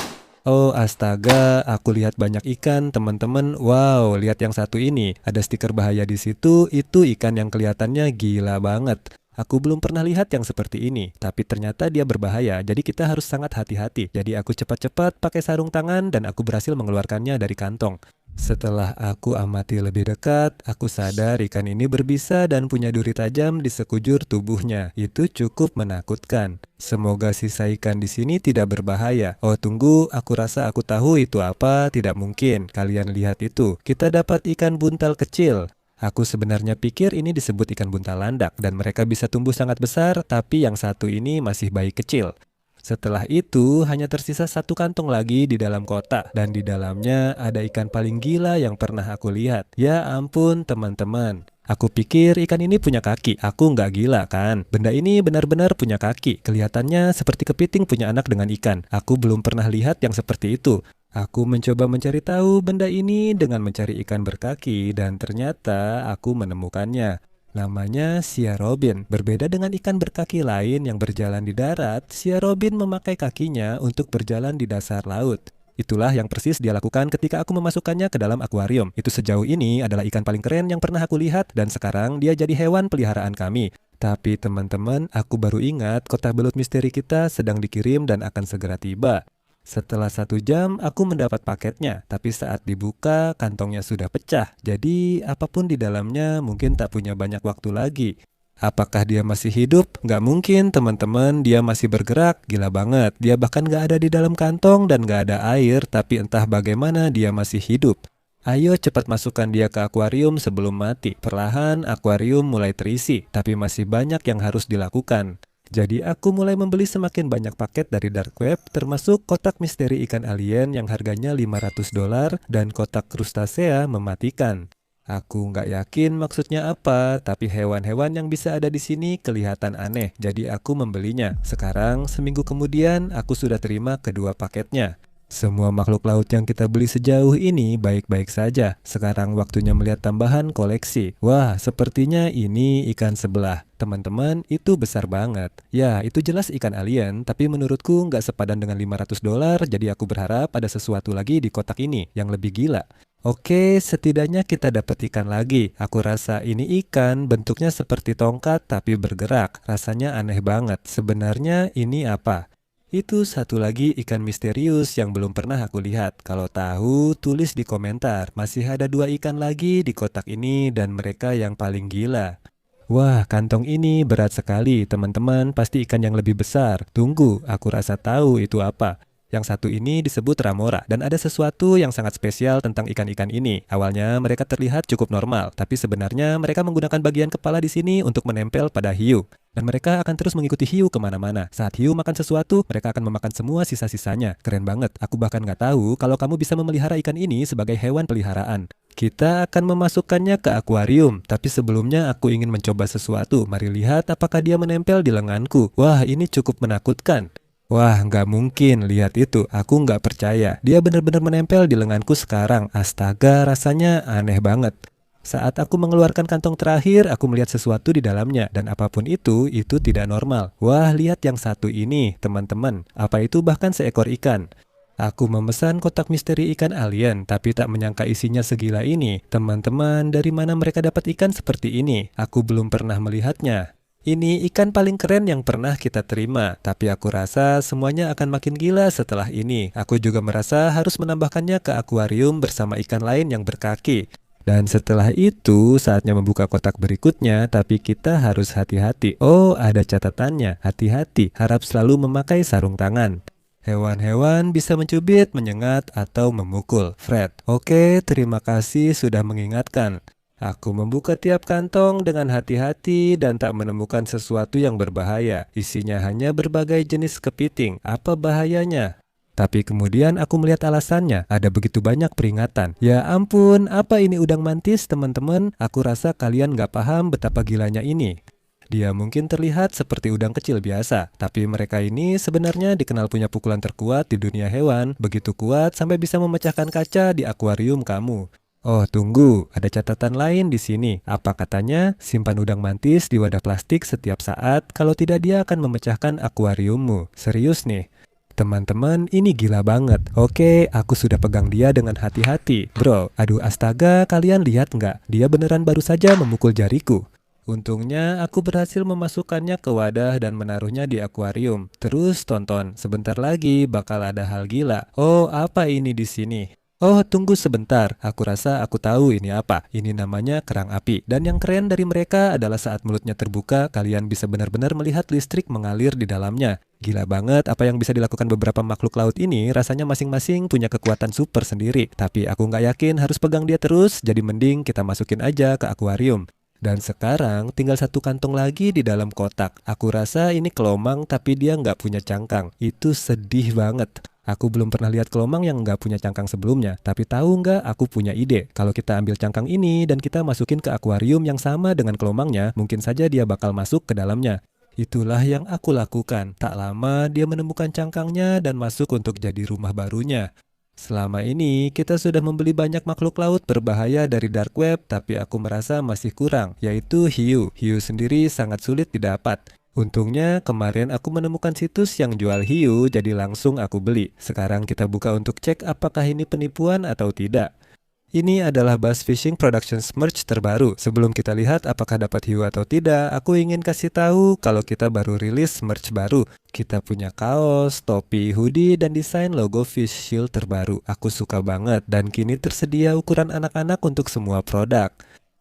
Oh astaga, aku lihat banyak ikan, teman-teman. Wow, lihat yang satu ini. Ada stiker bahaya di situ, itu ikan yang kelihatannya gila banget. Aku belum pernah lihat yang seperti ini, tapi ternyata dia berbahaya, jadi kita harus sangat hati-hati. Jadi aku cepat-cepat pakai sarung tangan dan aku berhasil mengeluarkannya dari kantong. Setelah aku amati lebih dekat, aku sadar ikan ini berbisa dan punya duri tajam di sekujur tubuhnya. Itu cukup menakutkan. Semoga sisa ikan di sini tidak berbahaya. Oh tunggu, aku rasa aku tahu itu apa. Tidak mungkin, kalian lihat itu. Kita dapat ikan buntal kecil. Aku sebenarnya pikir ini disebut ikan buntal landak dan mereka bisa tumbuh sangat besar, tapi yang satu ini masih bayi kecil. Setelah itu, hanya tersisa 1 kantong lagi di dalam kotak, dan di dalamnya ada ikan paling gila yang pernah aku lihat. Ya ampun, teman-teman. Aku pikir ikan ini punya kaki. Aku nggak gila kan? Benda ini benar-benar punya kaki. Kelihatannya seperti kepiting punya anak dengan ikan. Aku belum pernah lihat yang seperti itu. Aku mencoba mencari tahu benda ini dengan mencari ikan berkaki, dan ternyata aku menemukannya. Namanya Sea Robin. Berbeda dengan ikan berkaki lain yang berjalan di darat, Sea Robin memakai kakinya untuk berjalan di dasar laut. Itulah yang persis dia lakukan ketika aku memasukkannya ke dalam akuarium. Itu sejauh ini adalah ikan paling keren yang pernah aku lihat dan sekarang dia jadi hewan peliharaan kami. Tapi teman-teman, aku baru ingat kotak belut misteri kita sedang dikirim dan akan segera tiba. Setelah 1 jam, aku mendapat paketnya, tapi saat dibuka, kantongnya sudah pecah. Jadi, apapun di dalamnya mungkin tak punya banyak waktu lagi. Apakah dia masih hidup? Nggak mungkin, teman-teman. Dia masih bergerak, gila banget. Dia bahkan nggak ada di dalam kantong dan nggak ada air, tapi entah bagaimana dia masih hidup. Ayo cepat masukkan dia ke akuarium sebelum mati. Perlahan akuarium mulai terisi, tapi masih banyak yang harus dilakukan. Jadi aku mulai membeli semakin banyak paket dari dark web, termasuk kotak misteri ikan alien yang harganya $500 dan kotak krustasea mematikan. Aku nggak yakin maksudnya apa, tapi hewan-hewan yang bisa ada di sini kelihatan aneh, jadi aku membelinya. Sekarang, seminggu kemudian, aku sudah terima kedua paketnya. Semua makhluk laut yang kita beli sejauh ini baik-baik saja. Sekarang waktunya melihat tambahan koleksi. Wah, sepertinya ini ikan sebelah. Teman-teman, itu besar banget. Ya, itu jelas ikan alien, tapi menurutku nggak sepadan dengan $500, jadi aku berharap ada sesuatu lagi di kotak ini yang lebih gila. Oke, setidaknya kita dapat ikan lagi. Aku rasa ini ikan, bentuknya seperti tongkat tapi bergerak. Rasanya aneh banget. Sebenarnya ini apa? Itu satu lagi ikan misterius yang belum pernah aku lihat. Kalau tahu, tulis di komentar. Masih ada 2 ikan lagi di kotak ini dan mereka yang paling gila. Wah, kantong ini berat sekali. Teman-teman, pasti ikan yang lebih besar. Tunggu, aku rasa tahu itu apa. Yang satu ini disebut Ramora, dan ada sesuatu yang sangat spesial tentang ikan-ikan ini. Awalnya mereka terlihat cukup normal, tapi sebenarnya mereka menggunakan bagian kepala di sini untuk menempel pada hiu. Dan mereka akan terus mengikuti hiu kemana-mana. Saat hiu makan sesuatu, mereka akan memakan semua sisa-sisanya. Keren banget, aku bahkan nggak tahu kalau kamu bisa memelihara ikan ini sebagai hewan peliharaan. Kita akan memasukkannya ke akuarium, tapi sebelumnya aku ingin mencoba sesuatu. Mari lihat apakah dia menempel di lenganku. Wah, ini cukup menakutkan. Wah, nggak mungkin, lihat itu, aku nggak percaya. Dia benar-benar menempel di lenganku sekarang. Astaga, rasanya aneh banget. Saat aku mengeluarkan kantong terakhir, aku melihat sesuatu di dalamnya. Dan apapun itu tidak normal. Wah, lihat yang satu ini, teman-teman. Apa itu bahkan seekor ikan? Aku memesan kotak misteri ikan alien, tapi tak menyangka isinya segila ini. Teman-teman, dari mana mereka dapat ikan seperti ini? Aku belum pernah melihatnya. Ini ikan paling keren yang pernah kita terima, tapi aku rasa semuanya akan makin gila setelah ini. Aku juga merasa harus menambahkannya ke akuarium bersama ikan lain yang berkaki. Dan setelah itu, saatnya membuka kotak berikutnya, tapi kita harus hati-hati. Oh, ada catatannya. Hati-hati, harap selalu memakai sarung tangan. Hewan-hewan bisa mencubit, menyengat, atau memukul. Fred, oke, terima kasih sudah mengingatkan. Aku membuka tiap kantong dengan hati-hati dan tak menemukan sesuatu yang berbahaya. Isinya hanya berbagai jenis kepiting. Apa bahayanya? Tapi kemudian aku melihat alasannya. Ada begitu banyak peringatan. Ya ampun, apa ini udang mantis, teman-teman? Aku rasa kalian gak paham betapa gilanya ini. Dia mungkin terlihat seperti udang kecil biasa, tapi mereka ini sebenarnya dikenal punya pukulan terkuat di dunia hewan. Begitu kuat sampai bisa memecahkan kaca di akuarium kamu. Oh, tunggu, ada catatan lain di sini. Apa katanya? Simpan udang mantis di wadah plastik setiap saat, kalau tidak dia akan memecahkan akuariummu. Serius nih. Teman-teman, ini gila banget. Oke, aku sudah pegang dia dengan hati-hati. Bro, aduh astaga, kalian lihat nggak? Dia beneran baru saja memukul jariku. Untungnya, aku berhasil memasukkannya ke wadah dan menaruhnya di akuarium. Terus tonton, sebentar lagi bakal ada hal gila. Oh, apa ini di sini? Oh, tunggu sebentar. Aku rasa aku tahu ini apa. Ini namanya kerang api. Dan yang keren dari mereka adalah saat mulutnya terbuka, kalian bisa benar-benar melihat listrik mengalir di dalamnya. Gila banget apa yang bisa dilakukan beberapa makhluk laut ini. Rasanya masing-masing punya kekuatan super sendiri. Tapi aku nggak yakin harus pegang dia terus, jadi mending kita masukin aja ke akuarium. Dan sekarang tinggal 1 kantong lagi di dalam kotak. Aku rasa ini kelomang tapi dia nggak punya cangkang. Itu sedih banget. Aku belum pernah lihat kelomang yang nggak punya cangkang sebelumnya. Tapi tahu nggak, aku punya ide. Kalau kita ambil cangkang ini dan kita masukin ke akuarium yang sama dengan kelomangnya, mungkin saja dia bakal masuk ke dalamnya. Itulah yang aku lakukan. Tak lama dia menemukan cangkangnya dan masuk untuk jadi rumah barunya. Selama ini kita sudah membeli banyak makhluk laut berbahaya dari dark web, tapi aku merasa masih kurang, yaitu hiu. Hiu sendiri sangat sulit didapat. Untungnya kemarin aku menemukan situs yang jual hiu, jadi langsung aku beli. Sekarang kita buka untuk cek apakah ini penipuan atau tidak. Ini adalah Bass Fishing Productions merch terbaru. Sebelum kita lihat apakah dapat hiu atau tidak, aku ingin kasih tahu kalau kita baru rilis merch baru. Kita punya kaos, topi, hoodie, dan desain logo Fish Shield terbaru. Aku suka banget dan kini tersedia ukuran anak-anak untuk semua produk.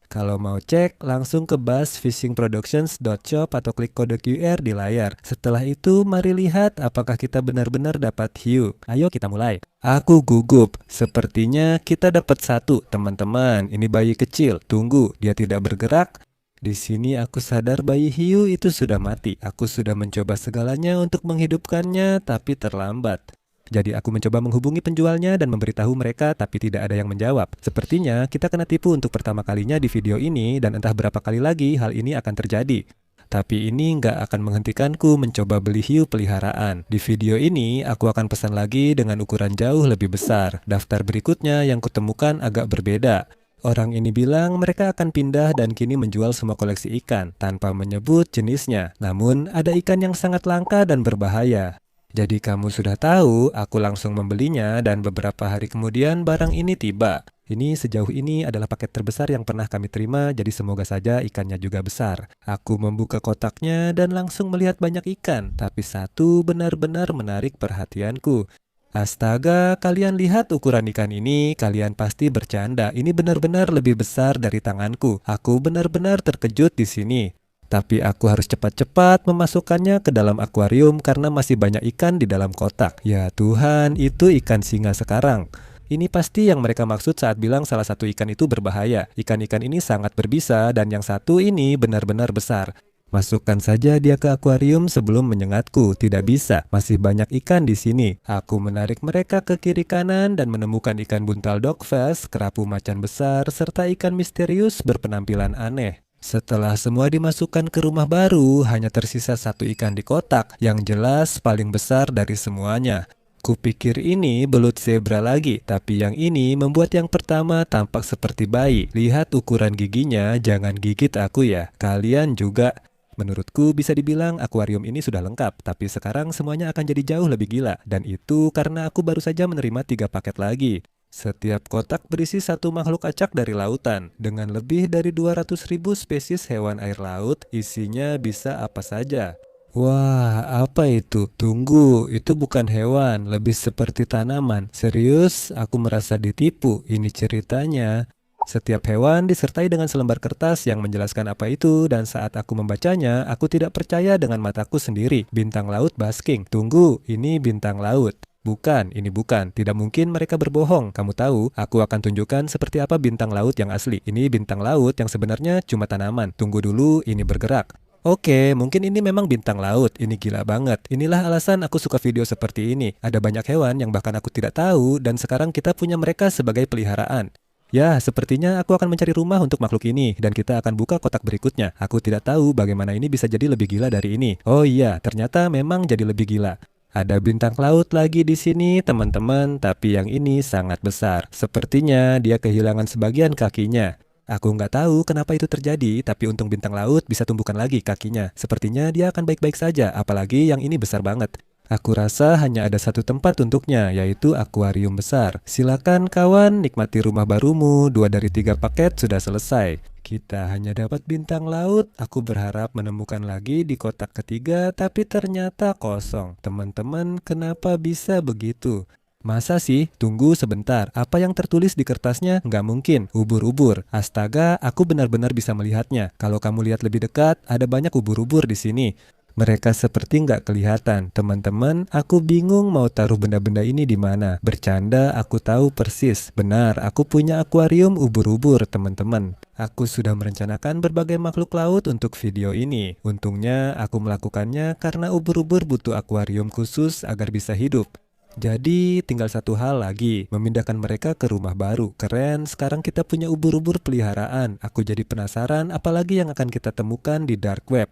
Kalau mau cek, langsung ke bassfishingproductions.shop atau klik kode QR di layar. Setelah itu, mari lihat apakah kita benar-benar dapat hiu. Ayo kita mulai. Aku gugup. Sepertinya kita dapat satu, teman-teman. Ini bayi kecil. Tunggu, dia tidak bergerak. Di sini aku sadar bayi hiu itu sudah mati. Aku sudah mencoba segalanya untuk menghidupkannya, tapi terlambat. Jadi aku mencoba menghubungi penjualnya dan memberitahu mereka, tapi tidak ada yang menjawab. Sepertinya kita kena tipu untuk pertama kalinya di video ini, dan entah berapa kali lagi hal ini akan terjadi. Tapi ini nggak akan menghentikanku mencoba beli hiu peliharaan. Di video ini, aku akan pesan lagi dengan ukuran jauh lebih besar. Daftar berikutnya yang kutemukan agak berbeda. Orang ini bilang mereka akan pindah dan kini menjual semua koleksi ikan, tanpa menyebut jenisnya. Namun, ada ikan yang sangat langka dan berbahaya. Jadi kamu sudah tahu, aku langsung membelinya dan beberapa hari kemudian barang ini tiba. Ini sejauh ini adalah paket terbesar yang pernah kami terima, jadi semoga saja ikannya juga besar. Aku membuka kotaknya dan langsung melihat banyak ikan, tapi satu benar-benar menarik perhatianku. Astaga, kalian lihat ukuran ikan ini, kalian pasti bercanda. Ini benar-benar lebih besar dari tanganku. Aku benar-benar terkejut di sini. Tapi aku harus cepat-cepat memasukkannya ke dalam akuarium karena masih banyak ikan di dalam kotak. Ya Tuhan, itu ikan singa sekarang. Ini pasti yang mereka maksud saat bilang salah satu ikan itu berbahaya. Ikan-ikan ini sangat berbisa dan yang satu ini benar-benar besar. Masukkan saja dia ke akuarium sebelum menyengatku. Tidak bisa, masih banyak ikan di sini. Aku menarik mereka ke kiri kanan dan menemukan ikan buntal dogfish, kerapu macan besar, serta ikan misterius berpenampilan aneh. Setelah semua dimasukkan ke rumah baru, hanya tersisa satu ikan di kotak yang jelas paling besar dari semuanya. Kupikir ini belut zebra lagi, tapi yang ini membuat yang pertama tampak seperti bayi. Lihat ukuran giginya, jangan gigit aku ya. Kalian juga. Menurutku bisa dibilang akuarium ini sudah lengkap, tapi sekarang semuanya akan jadi jauh lebih gila. Dan itu karena aku baru saja menerima 3 paket lagi. Setiap kotak berisi satu makhluk acak dari lautan. Dengan lebih dari 200.000 spesies hewan air laut, isinya bisa apa saja. Wah, apa itu? Tunggu, itu bukan hewan, lebih seperti tanaman. Serius, aku merasa ditipu. Ini ceritanya. Setiap hewan disertai dengan selembar kertas yang menjelaskan apa itu, dan saat aku membacanya, aku tidak percaya dengan mataku sendiri. Bintang laut basking. Tunggu, ini bintang laut. Bukan, ini bukan. Tidak mungkin mereka berbohong. Kamu tahu, aku akan tunjukkan seperti apa bintang laut yang asli. Ini bintang laut yang sebenarnya cuma tanaman. Tunggu dulu, ini bergerak. Oke, mungkin ini memang bintang laut. Ini gila banget. Inilah alasan aku suka video seperti ini. Ada banyak hewan yang bahkan aku tidak tahu, dan sekarang kita punya mereka sebagai peliharaan. Ya, sepertinya aku akan mencari rumah untuk makhluk ini, dan kita akan buka kotak berikutnya. Aku tidak tahu bagaimana ini bisa jadi lebih gila dari ini. Oh iya, ternyata memang jadi lebih gila. Ada bintang laut lagi di sini, teman-teman, tapi yang ini sangat besar. Sepertinya dia kehilangan sebagian kakinya. Aku nggak tahu kenapa itu terjadi, tapi untung bintang laut bisa tumbuhkan lagi kakinya. Sepertinya dia akan baik-baik saja, apalagi yang ini besar banget. Aku rasa hanya ada satu tempat untuknya, yaitu akuarium besar. Silakan kawan, nikmati rumah barumu. 2 dari 3 paket sudah selesai. Kita hanya dapat bintang laut. Aku berharap menemukan lagi di kotak ketiga, tapi ternyata kosong. Teman-teman, kenapa bisa begitu? Masa sih? Tunggu sebentar. Apa yang tertulis di kertasnya? Nggak mungkin. Ubur-ubur. Astaga, aku benar-benar bisa melihatnya. Kalau kamu lihat lebih dekat, ada banyak ubur-ubur di sini. Mereka seperti nggak kelihatan. Teman-teman, aku bingung mau taruh benda-benda ini di mana. Bercanda, aku tahu persis. Benar, aku punya akuarium ubur-ubur, teman-teman. Aku sudah merencanakan berbagai makhluk laut untuk video ini. Untungnya, aku melakukannya karena ubur-ubur butuh akuarium khusus agar bisa hidup. Jadi, tinggal satu hal lagi, memindahkan mereka ke rumah baru. Keren, sekarang kita punya ubur-ubur peliharaan. Aku jadi penasaran apalagi yang akan kita temukan di dark web.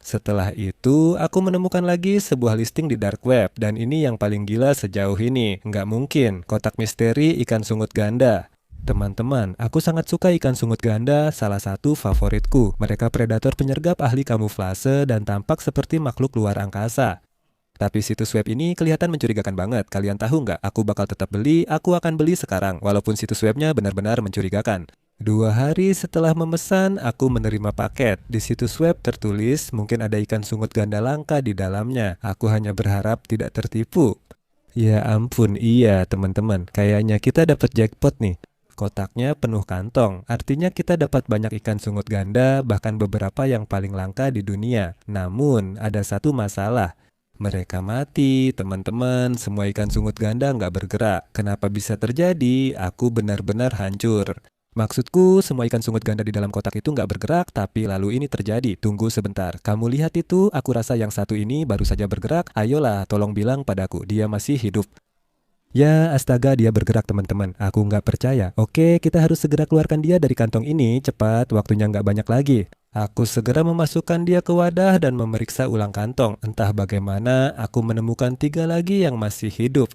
Setelah itu, aku menemukan lagi sebuah listing di dark web, dan ini yang paling gila sejauh ini. Nggak mungkin, kotak misteri ikan sungut ganda. Teman-teman, aku sangat suka ikan sungut ganda, salah satu favoritku. Mereka predator penyergap ahli kamuflase dan tampak seperti makhluk luar angkasa. Tapi situs web ini kelihatan mencurigakan banget. Kalian tahu nggak? Aku bakal tetap beli, aku akan beli sekarang. Walaupun situs webnya benar-benar mencurigakan. 2 hari setelah memesan, aku menerima paket. Di situs web tertulis mungkin ada ikan sungut ganda langka di dalamnya. Aku hanya berharap tidak tertipu. Ya ampun, iya teman-teman. Kayaknya kita dapat jackpot nih. Kotaknya penuh kantong, artinya kita dapat banyak ikan sungut ganda, bahkan beberapa yang paling langka di dunia. Namun, ada satu masalah. Mereka mati, teman-teman. Semua ikan sungut ganda nggak bergerak. Kenapa bisa terjadi? Aku benar-benar hancur. Maksudku, semua ikan sungut ganda di dalam kotak itu nggak bergerak, tapi lalu ini terjadi. Tunggu sebentar. Kamu lihat itu? Aku rasa yang satu ini baru saja bergerak. Ayolah, tolong bilang padaku, dia masih hidup. Ya, astaga, dia bergerak teman-teman. Aku nggak percaya. Oke, kita harus segera keluarkan dia dari kantong ini. Cepat, waktunya nggak banyak lagi. Aku segera memasukkan dia ke wadah dan memeriksa ulang kantong. Entah bagaimana, aku menemukan 3 lagi yang masih hidup.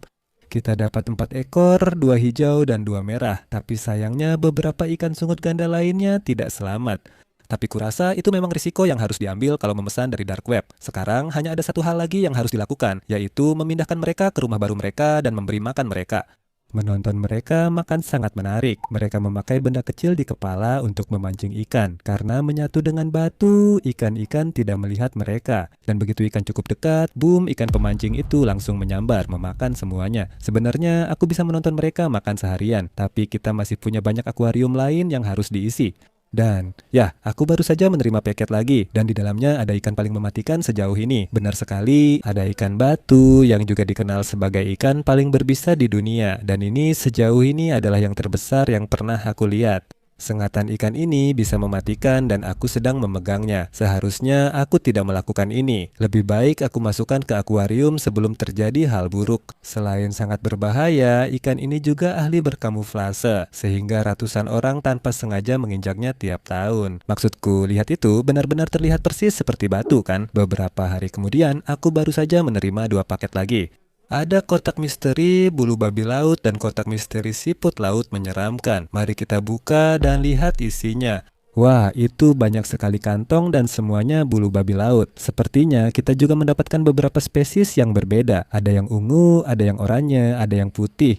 Kita dapat 4 ekor, 2 hijau dan 2 merah. Tapi sayangnya beberapa ikan sungut ganda lainnya tidak selamat. Tapi kurasa itu memang risiko yang harus diambil kalau memesan dari dark web. Sekarang hanya ada satu hal lagi yang harus dilakukan, yaitu memindahkan mereka ke rumah baru mereka dan memberi makan mereka. Menonton mereka makan sangat menarik. Mereka memakai benda kecil di kepala untuk memancing ikan. Karena menyatu dengan batu, ikan-ikan tidak melihat mereka. Dan begitu ikan cukup dekat, boom, ikan pemancing itu langsung menyambar, memakan semuanya. Sebenarnya aku bisa menonton mereka makan seharian, tapi kita masih punya banyak akuarium lain yang harus diisi. Dan, ya, aku baru saja menerima paket lagi, dan di dalamnya ada ikan paling mematikan sejauh ini. Benar sekali, ada ikan batu yang juga dikenal sebagai ikan paling berbisa di dunia, dan ini sejauh ini adalah yang terbesar yang pernah aku lihat. Sengatan ikan ini bisa mematikan dan aku sedang memegangnya. Seharusnya aku tidak melakukan ini. Lebih baik aku masukkan ke akuarium sebelum terjadi hal buruk. Selain sangat berbahaya, ikan ini juga ahli berkamuflase, sehingga ratusan orang tanpa sengaja menginjaknya tiap tahun. Maksudku, lihat itu benar-benar terlihat persis seperti batu kan? Beberapa hari kemudian, aku baru saja menerima 2 paket lagi. Ada kotak misteri bulu babi laut dan kotak misteri siput laut menyeramkan. Mari kita buka dan lihat isinya. Wah, itu banyak sekali kantong dan semuanya bulu babi laut. Sepertinya kita juga mendapatkan beberapa spesies yang berbeda. Ada yang ungu, ada yang oranye, ada yang putih.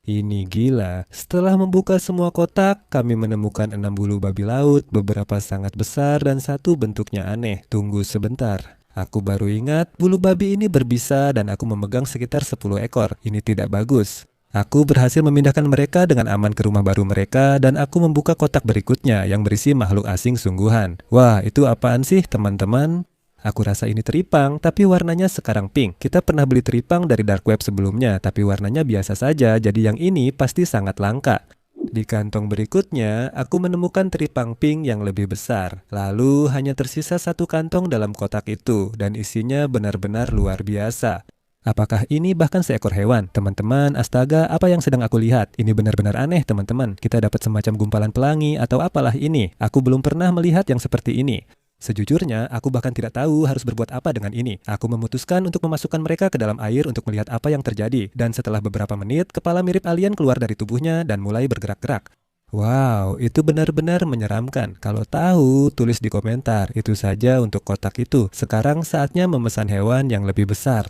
Ini gila. Setelah membuka semua kotak, kami menemukan 6 bulu babi laut, beberapa sangat besar dan satu bentuknya aneh. Tunggu sebentar. Aku baru ingat bulu babi ini berbisa dan aku memegang sekitar 10 ekor. Ini tidak bagus. Aku berhasil memindahkan mereka dengan aman ke rumah baru mereka dan aku membuka kotak berikutnya yang berisi makhluk asing sungguhan. Wah, itu apaan sih teman-teman? Aku rasa ini teripang, tapi warnanya sekarang pink. Kita pernah beli teripang dari dark web sebelumnya, tapi warnanya biasa saja, jadi yang ini pasti sangat langka. Di kantong berikutnya, aku menemukan teripang pink yang lebih besar. Lalu hanya tersisa 1 kantong dalam kotak itu, dan isinya benar-benar luar biasa. Apakah ini bahkan seekor hewan? Teman-teman, astaga, apa yang sedang aku lihat? Ini benar-benar aneh, teman-teman. Kita dapat semacam gumpalan pelangi atau apalah ini. Aku belum pernah melihat yang seperti ini. Sejujurnya, aku bahkan tidak tahu harus berbuat apa dengan ini. Aku memutuskan untuk memasukkan mereka ke dalam air untuk melihat apa yang terjadi. Dan setelah beberapa menit, kepala mirip alien keluar dari tubuhnya dan mulai bergerak-gerak. Wow, itu benar-benar menyeramkan. Kalau tahu, tulis di komentar. Itu saja untuk kotak itu. Sekarang saatnya memesan hewan yang lebih besar.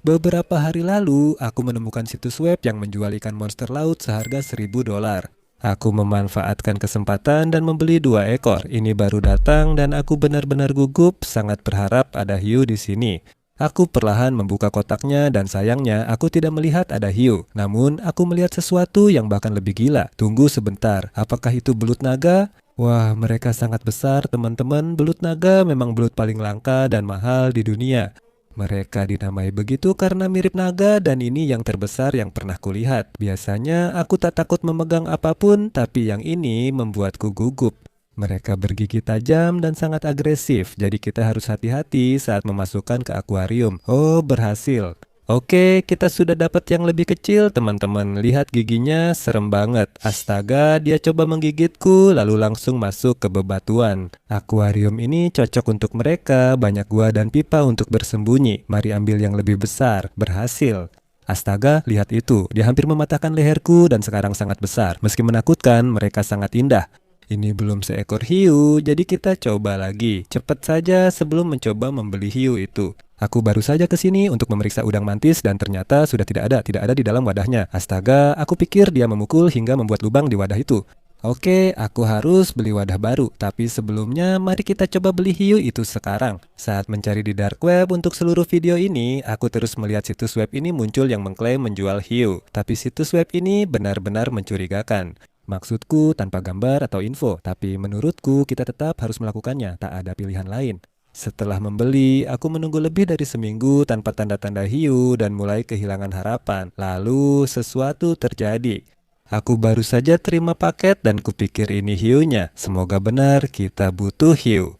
Beberapa hari lalu, aku menemukan situs web yang menjual ikan monster laut seharga $1.000. Aku memanfaatkan kesempatan dan membeli 2 ekor. Ini baru datang dan aku benar-benar gugup, sangat berharap ada hiu di sini. Aku perlahan membuka kotaknya dan sayangnya aku tidak melihat ada hiu. Namun aku melihat sesuatu yang bahkan lebih gila. Tunggu sebentar, apakah itu belut naga? Wah, mereka sangat besar teman-teman. Belut naga memang belut paling langka dan mahal di dunia. Mereka dinamai begitu karena mirip naga dan ini yang terbesar yang pernah kulihat. Biasanya aku tak takut memegang apapun, tapi yang ini membuatku gugup. Mereka bergigi tajam dan sangat agresif, jadi kita harus hati-hati saat memasukkan ke akuarium. Oh, berhasil. Oke, kita sudah dapat yang lebih kecil, teman-teman. Lihat giginya, serem banget. Astaga, dia coba menggigitku, lalu langsung masuk ke bebatuan. Akuarium ini cocok untuk mereka, banyak gua dan pipa untuk bersembunyi. Mari ambil yang lebih besar. Berhasil. Astaga, lihat itu. Dia hampir mematahkan leherku dan sekarang sangat besar. Meski menakutkan, mereka sangat indah. Ini belum seekor hiu, jadi kita coba lagi. Cepat saja sebelum mencoba membeli hiu itu. Aku baru saja ke sini untuk memeriksa udang mantis dan ternyata sudah tidak ada di dalam wadahnya. Astaga, aku pikir dia memukul hingga membuat lubang di wadah itu. Oke, aku harus beli wadah baru. Tapi sebelumnya, mari kita coba beli hiu itu sekarang. Saat mencari di dark web untuk seluruh video ini, aku terus melihat situs web ini muncul yang mengklaim menjual hiu. Tapi situs web ini benar-benar mencurigakan. Maksudku tanpa gambar atau info, tapi menurutku kita tetap harus melakukannya, tak ada pilihan lain. Setelah membeli, aku menunggu lebih dari seminggu tanpa tanda-tanda hiu dan mulai kehilangan harapan. Lalu sesuatu terjadi. Aku baru saja terima paket dan kupikir ini hiunya. Semoga benar kita butuh hiu.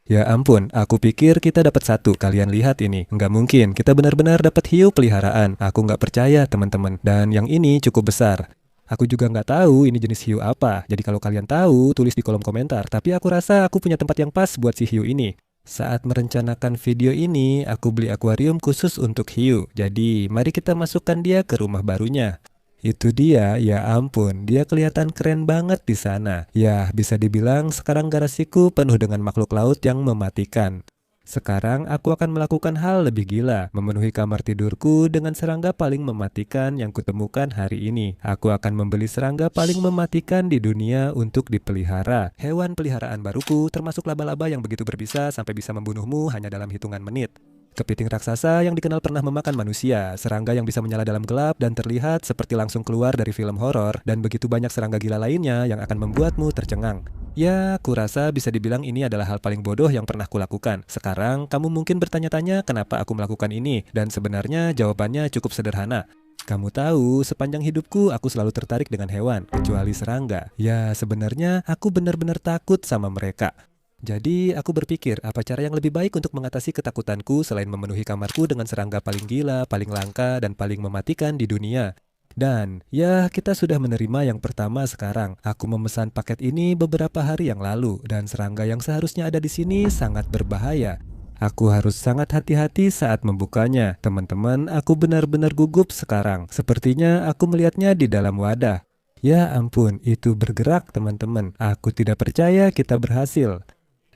Ya ampun, aku pikir kita dapat satu. Kalian lihat ini. Nggak mungkin, kita benar-benar dapat hiu peliharaan. Aku nggak percaya teman-teman. Dan yang ini cukup besar. Aku juga nggak tahu ini jenis hiu apa. Jadi kalau kalian tahu, tulis di kolom komentar. Tapi aku rasa aku punya tempat yang pas buat si hiu ini. Saat merencanakan video ini, aku beli akuarium khusus untuk hiu. Jadi, mari kita masukkan dia ke rumah barunya. Itu dia, ya ampun, dia kelihatan keren banget di sana. Ya, bisa dibilang sekarang garasiku penuh dengan makhluk laut yang mematikan. Sekarang aku akan melakukan hal lebih gila, memenuhi kamar tidurku dengan serangga paling mematikan yang kutemukan hari ini. Aku akan membeli serangga paling mematikan di dunia untuk dipelihara. Hewan peliharaan baruku termasuk laba-laba yang begitu berbisa sampai bisa membunuhmu hanya dalam hitungan menit. Kepiting raksasa yang dikenal pernah memakan manusia, serangga yang bisa menyala dalam gelap dan terlihat seperti langsung keluar dari film horor, dan begitu banyak serangga gila lainnya yang akan membuatmu tercengang. Ya, kurasa bisa dibilang ini adalah hal paling bodoh yang pernah kulakukan. Sekarang, kamu mungkin bertanya-tanya kenapa aku melakukan ini, dan sebenarnya jawabannya cukup sederhana. Kamu tahu, sepanjang hidupku aku selalu tertarik dengan hewan, kecuali serangga. Ya, sebenarnya aku benar-benar takut sama mereka. Jadi, aku berpikir apa cara yang lebih baik untuk mengatasi ketakutanku selain memenuhi kamarku dengan serangga paling gila, paling langka, dan paling mematikan di dunia. Dan, ya kita sudah menerima yang pertama sekarang. Aku memesan paket ini beberapa hari yang lalu, dan serangga yang seharusnya ada di sini sangat berbahaya. Aku harus sangat hati-hati saat membukanya. Teman-teman, aku benar-benar gugup sekarang. Sepertinya aku melihatnya di dalam wadah. Ya ampun, itu bergerak teman-teman. Aku tidak percaya kita berhasil.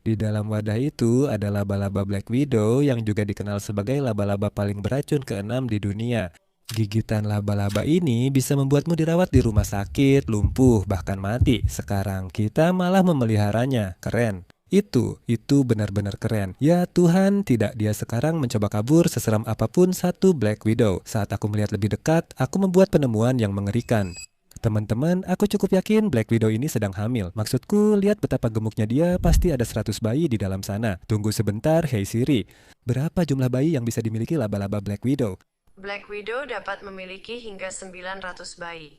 Di dalam wadah itu ada laba-laba Black Widow yang juga dikenal sebagai laba-laba paling beracun keenam di dunia. Gigitan laba-laba ini bisa membuatmu dirawat di rumah sakit, lumpuh, bahkan mati. Sekarang kita malah memeliharanya. Keren. Itu benar-benar keren. Ya Tuhan, tidak, dia sekarang mencoba kabur seseram apapun satu Black Widow. Saat aku melihat lebih dekat, aku membuat penemuan yang mengerikan. Teman-teman, aku cukup yakin Black Widow ini sedang hamil. Maksudku, lihat betapa gemuknya dia, pasti ada 100 bayi di dalam sana. Tunggu sebentar, hey Siri. Berapa jumlah bayi yang bisa dimiliki laba-laba Black Widow? Black Widow dapat memiliki hingga 900 bayi.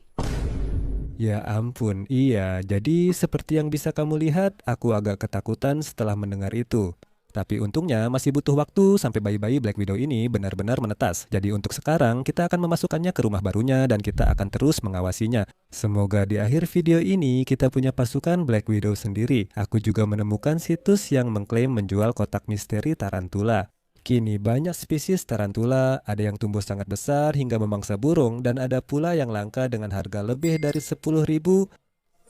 Ya ampun, iya. Jadi seperti yang bisa kamu lihat, aku agak ketakutan setelah mendengar itu. Tapi untungnya masih butuh waktu sampai bayi-bayi Black Widow ini benar-benar menetas. Jadi untuk sekarang kita akan memasukkannya ke rumah barunya dan kita akan terus mengawasinya. Semoga di akhir video ini kita punya pasukan Black Widow sendiri. Aku juga menemukan situs yang mengklaim menjual kotak misteri tarantula. Kini banyak spesies tarantula, ada yang tumbuh sangat besar hingga memangsa burung dan ada pula yang langka dengan harga lebih dari 10.000.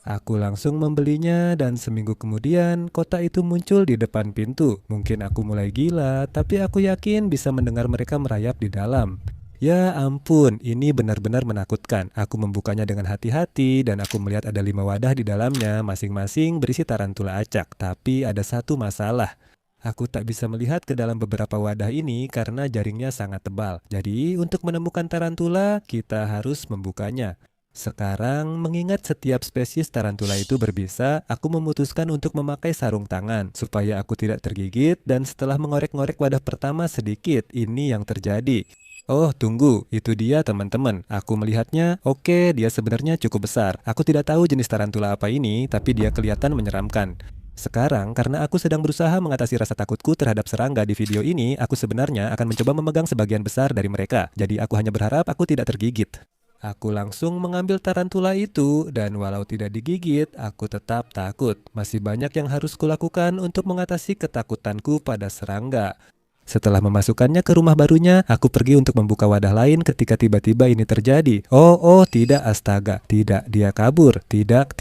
Aku langsung membelinya dan seminggu kemudian kotak itu muncul di depan pintu. Mungkin aku mulai gila, tapi aku yakin bisa mendengar mereka merayap di dalam. Ya ampun, ini benar-benar menakutkan. Aku membukanya dengan hati-hati dan aku melihat ada 5 wadah di dalamnya, masing-masing berisi tarantula acak. Tapi ada satu masalah. Aku tak bisa melihat ke dalam beberapa wadah ini karena jaringnya sangat tebal. Jadi untuk menemukan tarantula, kita harus membukanya. Sekarang, mengingat setiap spesies tarantula itu berbisa, aku memutuskan untuk memakai sarung tangan supaya aku tidak tergigit dan setelah mengorek-ngorek wadah pertama sedikit, ini yang terjadi. Oh, tunggu, itu dia teman-teman. Aku melihatnya, oke, dia sebenarnya cukup besar. Aku tidak tahu jenis tarantula apa ini, tapi dia kelihatan menyeramkan. Sekarang, karena aku sedang berusaha mengatasi rasa takutku terhadap serangga di video ini, aku sebenarnya akan mencoba memegang sebagian besar dari mereka. Jadi aku hanya berharap aku tidak tergigit. Aku langsung mengambil tarantula itu dan walau tidak digigit, aku tetap takut. Masih banyak yang harus kulakukan untuk mengatasi ketakutanku pada serangga. Setelah memasukkannya ke rumah barunya, aku pergi untuk membuka wadah lain ketika tiba-tiba ini terjadi. Oh, tidak, astaga. Tidak, dia kabur. Tidak,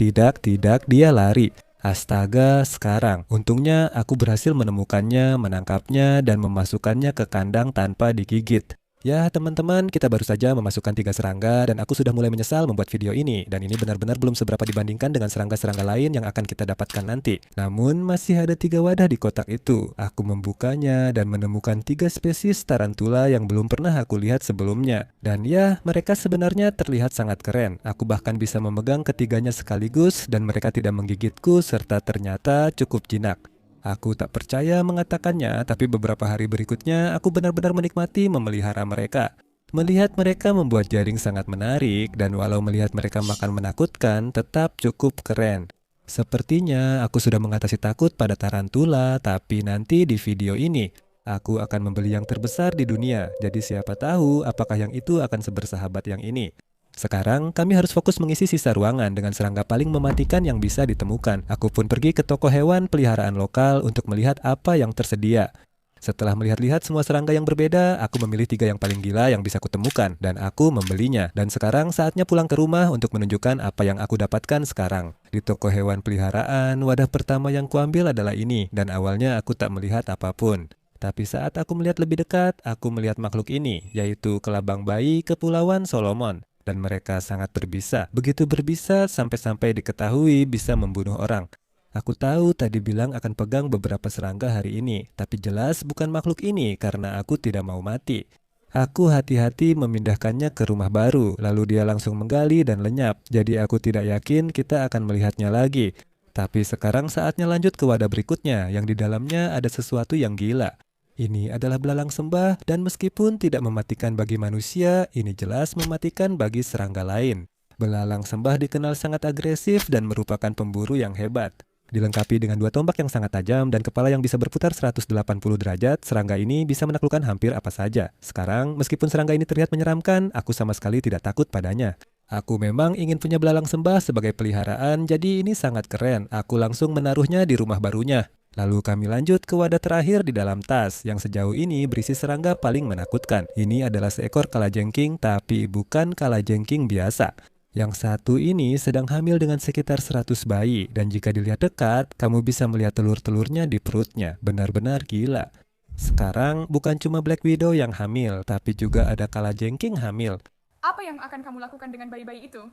dia lari. Astaga, sekarang. Untungnya aku berhasil menemukannya, menangkapnya, dan memasukkannya ke kandang tanpa digigit. Ya teman-teman, kita baru saja memasukkan 3 serangga dan aku sudah mulai menyesal membuat video ini. Dan ini benar-benar belum seberapa dibandingkan dengan serangga-serangga lain yang akan kita dapatkan nanti. Namun masih ada 3 wadah di kotak itu. Aku membukanya dan menemukan 3 spesies tarantula yang belum pernah aku lihat sebelumnya. Dan ya, mereka sebenarnya terlihat sangat keren. Aku bahkan bisa memegang ketiganya sekaligus dan mereka tidak menggigitku serta ternyata cukup jinak. Aku tak percaya mengatakannya, tapi beberapa hari berikutnya aku benar-benar menikmati memelihara mereka. Melihat mereka membuat jaring sangat menarik, dan walau melihat mereka makan menakutkan, tetap cukup keren. Sepertinya aku sudah mengatasi takut pada tarantula, tapi nanti di video ini, aku akan membeli yang terbesar di dunia. Jadi siapa tahu apakah yang itu akan sebersahabat yang ini. Sekarang kami harus fokus mengisi sisa ruangan dengan serangga paling mematikan yang bisa ditemukan. Aku pun pergi ke toko hewan peliharaan lokal untuk melihat apa yang tersedia. Setelah melihat-lihat semua serangga yang berbeda, aku memilih 3 yang paling gila yang bisa kutemukan dan aku membelinya. Dan sekarang saatnya pulang ke rumah untuk menunjukkan apa yang aku dapatkan sekarang. Di toko hewan peliharaan, wadah pertama yang kuambil adalah ini dan awalnya aku tak melihat apapun. Tapi saat aku melihat lebih dekat, aku melihat makhluk ini, yaitu kelabang bayi Kepulauan Solomon. Dan mereka sangat berbisa. Begitu berbisa sampai-sampai diketahui bisa membunuh orang. Aku tahu tadi bilang akan pegang beberapa serangga hari ini, tapi jelas bukan makhluk ini karena aku tidak mau mati. Aku hati-hati memindahkannya ke rumah baru, lalu dia langsung menggali dan lenyap. Jadi aku tidak yakin kita akan melihatnya lagi. Tapi sekarang saatnya lanjut ke wadah berikutnya, yang di dalamnya ada sesuatu yang gila. Ini adalah belalang sembah dan meskipun tidak mematikan bagi manusia, ini jelas mematikan bagi serangga lain. Belalang sembah dikenal sangat agresif dan merupakan pemburu yang hebat. Dilengkapi dengan 2 tombak yang sangat tajam dan kepala yang bisa berputar 180 derajat, serangga ini bisa menaklukkan hampir apa saja. Sekarang, meskipun serangga ini terlihat menyeramkan, aku sama sekali tidak takut padanya. Aku memang ingin punya belalang sembah sebagai peliharaan, jadi ini sangat keren. Aku langsung menaruhnya di rumah barunya. Lalu kami lanjut ke wadah terakhir di dalam tas, yang sejauh ini berisi serangga paling menakutkan. Ini adalah seekor kalajengking, tapi bukan kalajengking biasa. Yang satu ini sedang hamil dengan sekitar 100 bayi, dan jika dilihat dekat, kamu bisa melihat telur-telurnya di perutnya. Benar-benar gila. Sekarang bukan cuma Black Widow yang hamil, tapi juga ada kalajengking hamil. Apa yang akan kamu lakukan dengan bayi-bayi itu?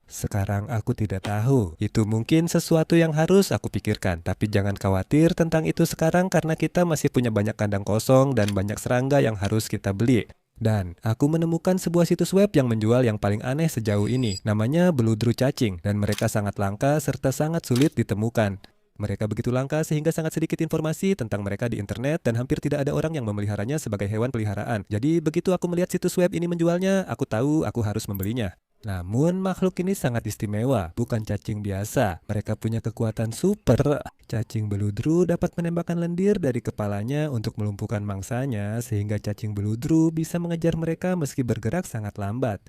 Sekarang aku tidak tahu. Itu mungkin sesuatu yang harus aku pikirkan. Tapi jangan khawatir tentang itu sekarang karena kita masih punya banyak kandang kosong dan banyak serangga yang harus kita beli. Dan aku menemukan sebuah situs web yang menjual yang paling aneh sejauh ini. Namanya Beludru Cacing dan mereka sangat langka serta sangat sulit ditemukan. Mereka begitu langka sehingga sangat sedikit informasi tentang mereka di internet dan hampir tidak ada orang yang memeliharanya sebagai hewan peliharaan. Jadi begitu aku melihat situs web ini menjualnya, aku tahu aku harus membelinya. Namun makhluk ini sangat istimewa, bukan cacing biasa. Mereka punya kekuatan super. Cacing beludru dapat menembakkan lendir dari kepalanya untuk melumpuhkan mangsanya sehingga cacing beludru bisa mengejar mereka meski bergerak sangat lambat.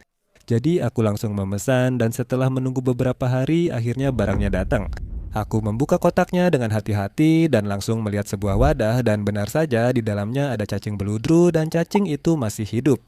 Jadi aku langsung memesan dan setelah menunggu beberapa hari akhirnya barangnya datang. Aku membuka kotaknya dengan hati-hati dan langsung melihat sebuah wadah dan benar saja di dalamnya ada cacing beludru dan cacing itu masih hidup.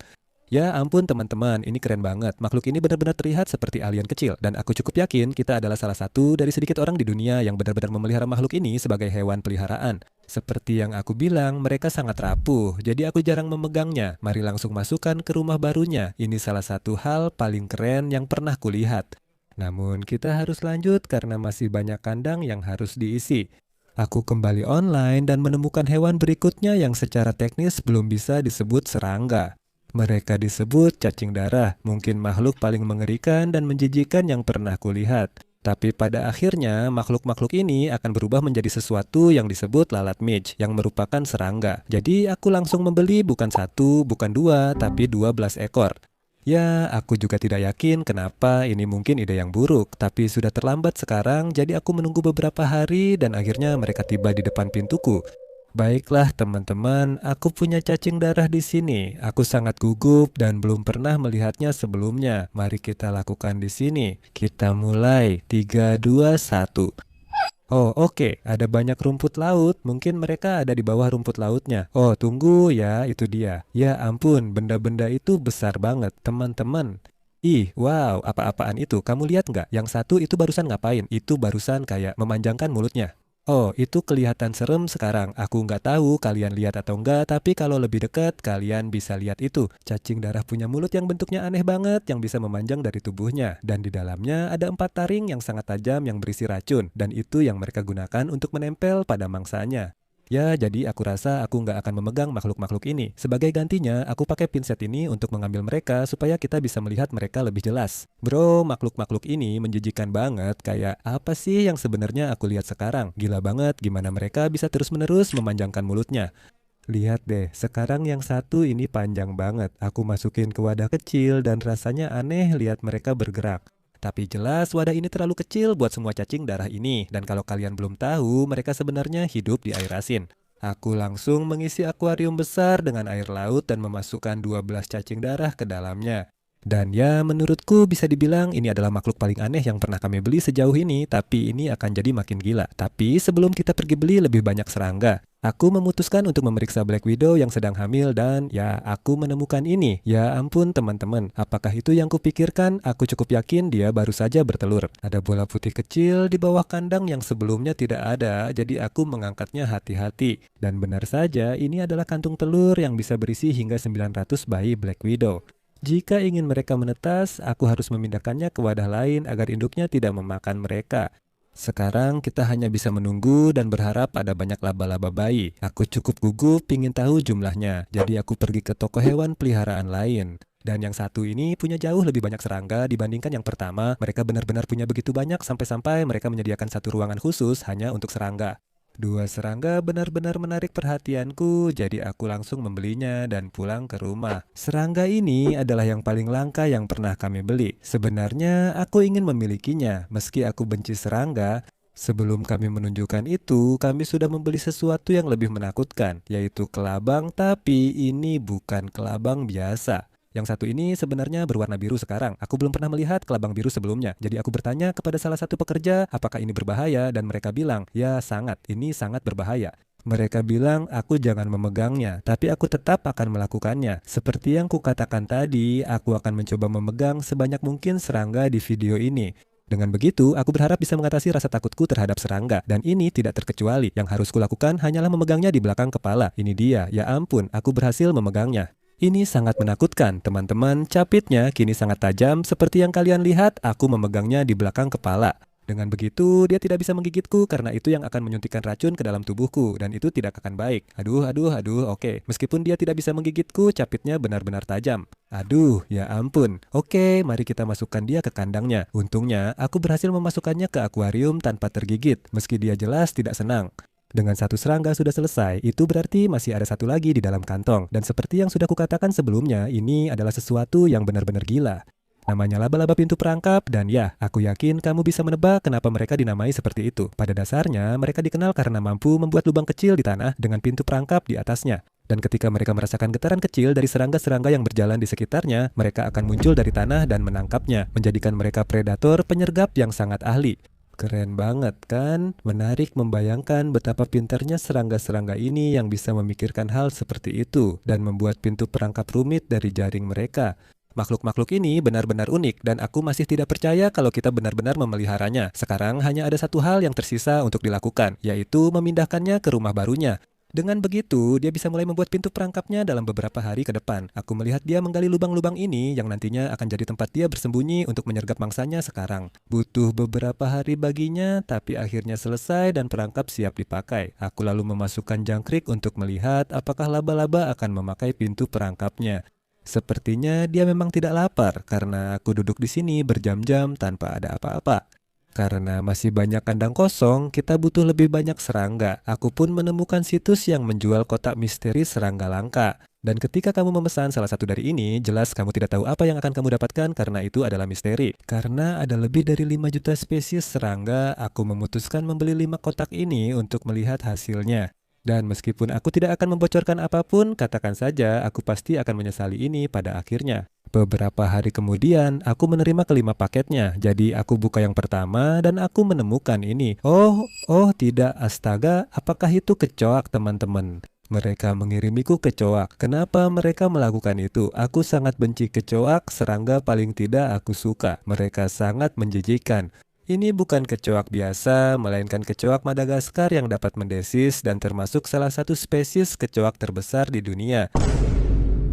Ya ampun teman-teman, ini keren banget. Makhluk ini benar-benar terlihat seperti alien kecil. Dan aku cukup yakin kita adalah salah satu dari sedikit orang di dunia yang benar-benar memelihara makhluk ini sebagai hewan peliharaan. Seperti yang aku bilang, mereka sangat rapuh, jadi aku jarang memegangnya. Mari langsung masukkan ke rumah barunya. Ini salah satu hal paling keren yang pernah kulihat. Namun kita harus lanjut karena masih banyak kandang yang harus diisi. Aku kembali online dan menemukan hewan berikutnya yang secara teknis belum bisa disebut serangga. Mereka disebut cacing darah, mungkin makhluk paling mengerikan dan menjijikkan yang pernah kulihat. Tapi pada akhirnya makhluk-makhluk ini akan berubah menjadi sesuatu yang disebut lalat midge yang merupakan serangga. Jadi aku langsung membeli bukan 1, bukan 2, tapi 12 ekor. Ya, aku juga tidak yakin kenapa ini mungkin ide yang buruk, tapi sudah terlambat sekarang, jadi aku menunggu beberapa hari dan akhirnya mereka tiba di depan pintuku. Baiklah teman-teman, aku punya cacing darah di sini. Aku sangat gugup dan belum pernah melihatnya sebelumnya. Mari kita lakukan di sini. Kita mulai. 3, 2, 1. Oh, oke. Ada banyak rumput laut. Mungkin mereka ada di bawah rumput lautnya. Oh, tunggu ya, itu dia. Ya ampun, benda-benda itu besar banget, teman-teman. Ih, wow, apa-apaan itu? Kamu lihat nggak? Yang satu itu barusan ngapain? Itu barusan kayak memanjangkan mulutnya. Oh, itu kelihatan serem sekarang. Aku nggak tahu kalian lihat atau enggak, tapi kalau lebih dekat, kalian bisa lihat itu. Cacing darah punya mulut yang bentuknya aneh banget, yang bisa memanjang dari tubuhnya. Dan di dalamnya ada 4 taring yang sangat tajam yang berisi racun, dan itu yang mereka gunakan untuk menempel pada mangsanya. Ya, jadi aku rasa aku nggak akan memegang makhluk-makhluk ini. Sebagai gantinya, aku pakai pinset ini untuk mengambil mereka supaya kita bisa melihat mereka lebih jelas. Bro, makhluk-makhluk ini menjijikan banget. Kayak apa sih yang sebenarnya aku lihat sekarang? Gila banget gimana mereka bisa terus-menerus memanjangkan mulutnya. Lihat deh, sekarang yang satu ini panjang banget. Aku masukin ke wadah kecil dan rasanya aneh lihat mereka bergerak. Tapi jelas wadah ini terlalu kecil buat semua cacing darah ini. Dan kalau kalian belum tahu, mereka sebenarnya hidup di air asin. Aku langsung mengisi akuarium besar dengan air laut dan memasukkan 12 cacing darah ke dalamnya. Dan ya, menurutku bisa dibilang ini adalah makhluk paling aneh yang pernah kami beli sejauh ini, tapi ini akan jadi makin gila. Tapi sebelum kita pergi beli lebih banyak serangga, aku memutuskan untuk memeriksa Black Widow yang sedang hamil dan ya, aku menemukan ini. Ya ampun teman-teman, apakah itu yang kupikirkan? Aku cukup yakin dia baru saja bertelur. Ada bola putih kecil di bawah kandang yang sebelumnya tidak ada, jadi aku mengangkatnya hati-hati. Dan benar saja, ini adalah kantung telur yang bisa berisi hingga 900 bayi Black Widow. Jika ingin mereka menetas, aku harus memindahkannya ke wadah lain agar induknya tidak memakan mereka. Sekarang kita hanya bisa menunggu dan berharap ada banyak laba-laba bayi. Aku cukup gugup ingin tahu jumlahnya, jadi aku pergi ke toko hewan peliharaan lain. Dan yang satu ini punya jauh lebih banyak serangga dibandingkan yang pertama. Mereka benar-benar punya begitu banyak sampai-sampai mereka menyediakan satu ruangan khusus hanya untuk serangga. 2 serangga benar-benar menarik perhatianku, jadi aku langsung membelinya dan pulang ke rumah. Serangga ini adalah yang paling langka yang pernah kami beli. Sebenarnya aku ingin memilikinya, meski aku benci serangga. Sebelum kami menunjukkan itu, kami sudah membeli sesuatu yang lebih menakutkan, yaitu kelabang, tapi ini bukan kelabang biasa. Yang satu ini sebenarnya berwarna biru sekarang. Aku belum pernah melihat kelabang biru sebelumnya. Jadi aku bertanya kepada salah satu pekerja, apakah ini berbahaya? Dan mereka bilang, ya sangat, ini sangat berbahaya. Mereka bilang, aku jangan memegangnya, tapi aku tetap akan melakukannya. Seperti yang kukatakan tadi, aku akan mencoba memegang sebanyak mungkin serangga di video ini. Dengan begitu, aku berharap bisa mengatasi rasa takutku terhadap serangga. Dan ini tidak terkecuali. Yang harus kulakukan hanyalah memegangnya di belakang kepala. Ini dia, ya ampun, aku berhasil memegangnya. Ini sangat menakutkan, teman-teman. Capitnya kini sangat tajam, seperti yang kalian lihat, aku memegangnya di belakang kepala. Dengan begitu, dia tidak bisa menggigitku karena itu yang akan menyuntikkan racun ke dalam tubuhku, dan itu tidak akan baik. Aduh, oke. Meskipun dia tidak bisa menggigitku, capitnya benar-benar tajam. Aduh, ya ampun. Oke, mari kita masukkan dia ke kandangnya. Untungnya, aku berhasil memasukkannya ke akuarium tanpa tergigit, meski dia jelas tidak senang. Dengan satu serangga sudah selesai, itu berarti masih ada satu lagi di dalam kantong. Dan seperti yang sudah kukatakan sebelumnya, ini adalah sesuatu yang benar-benar gila. Namanya laba-laba pintu perangkap, dan ya, aku yakin kamu bisa menebak kenapa mereka dinamai seperti itu. Pada dasarnya, mereka dikenal karena mampu membuat lubang kecil di tanah dengan pintu perangkap di atasnya. Dan ketika mereka merasakan getaran kecil dari serangga-serangga yang berjalan di sekitarnya, mereka akan muncul dari tanah dan menangkapnya, menjadikan mereka predator penyergap yang sangat ahli. Keren banget kan? Menarik membayangkan betapa pintarnya serangga-serangga ini yang bisa memikirkan hal seperti itu dan membuat pintu perangkap rumit dari jaring mereka. Makhluk-makhluk ini benar-benar unik dan aku masih tidak percaya kalau kita benar-benar memeliharanya. Sekarang hanya ada satu hal yang tersisa untuk dilakukan, yaitu memindahkannya ke rumah barunya. Dengan begitu, dia bisa mulai membuat pintu perangkapnya dalam beberapa hari ke depan. Aku melihat dia menggali lubang-lubang ini yang nantinya akan jadi tempat dia bersembunyi untuk menyergap mangsanya sekarang. Butuh beberapa hari baginya, tapi akhirnya selesai dan perangkap siap dipakai. Aku lalu memasukkan jangkrik untuk melihat apakah laba-laba akan memakai pintu perangkapnya. Sepertinya dia memang tidak lapar karena aku duduk di sini berjam-jam tanpa ada apa-apa. Karena masih banyak kandang kosong, kita butuh lebih banyak serangga. Aku pun menemukan situs yang menjual kotak misteri serangga langka. Dan ketika kamu memesan salah satu dari ini, jelas kamu tidak tahu apa yang akan kamu dapatkan karena itu adalah misteri. Karena ada lebih dari 5 juta spesies serangga, aku memutuskan membeli 5 kotak ini untuk melihat hasilnya. Dan meskipun aku tidak akan membocorkan apapun, katakan saja aku pasti akan menyesali ini pada akhirnya. Beberapa hari kemudian, aku menerima kelima paketnya. Jadi aku buka yang pertama dan aku menemukan ini. Oh tidak, astaga, apakah itu kecoak teman-teman? Mereka mengirimiku kecoak. Kenapa mereka melakukan itu? Aku sangat benci kecoak, serangga paling tidak aku suka. Mereka sangat menjijikkan. Ini bukan kecoak biasa, melainkan kecoak Madagaskar yang dapat mendesis dan termasuk salah satu spesies kecoak terbesar di dunia.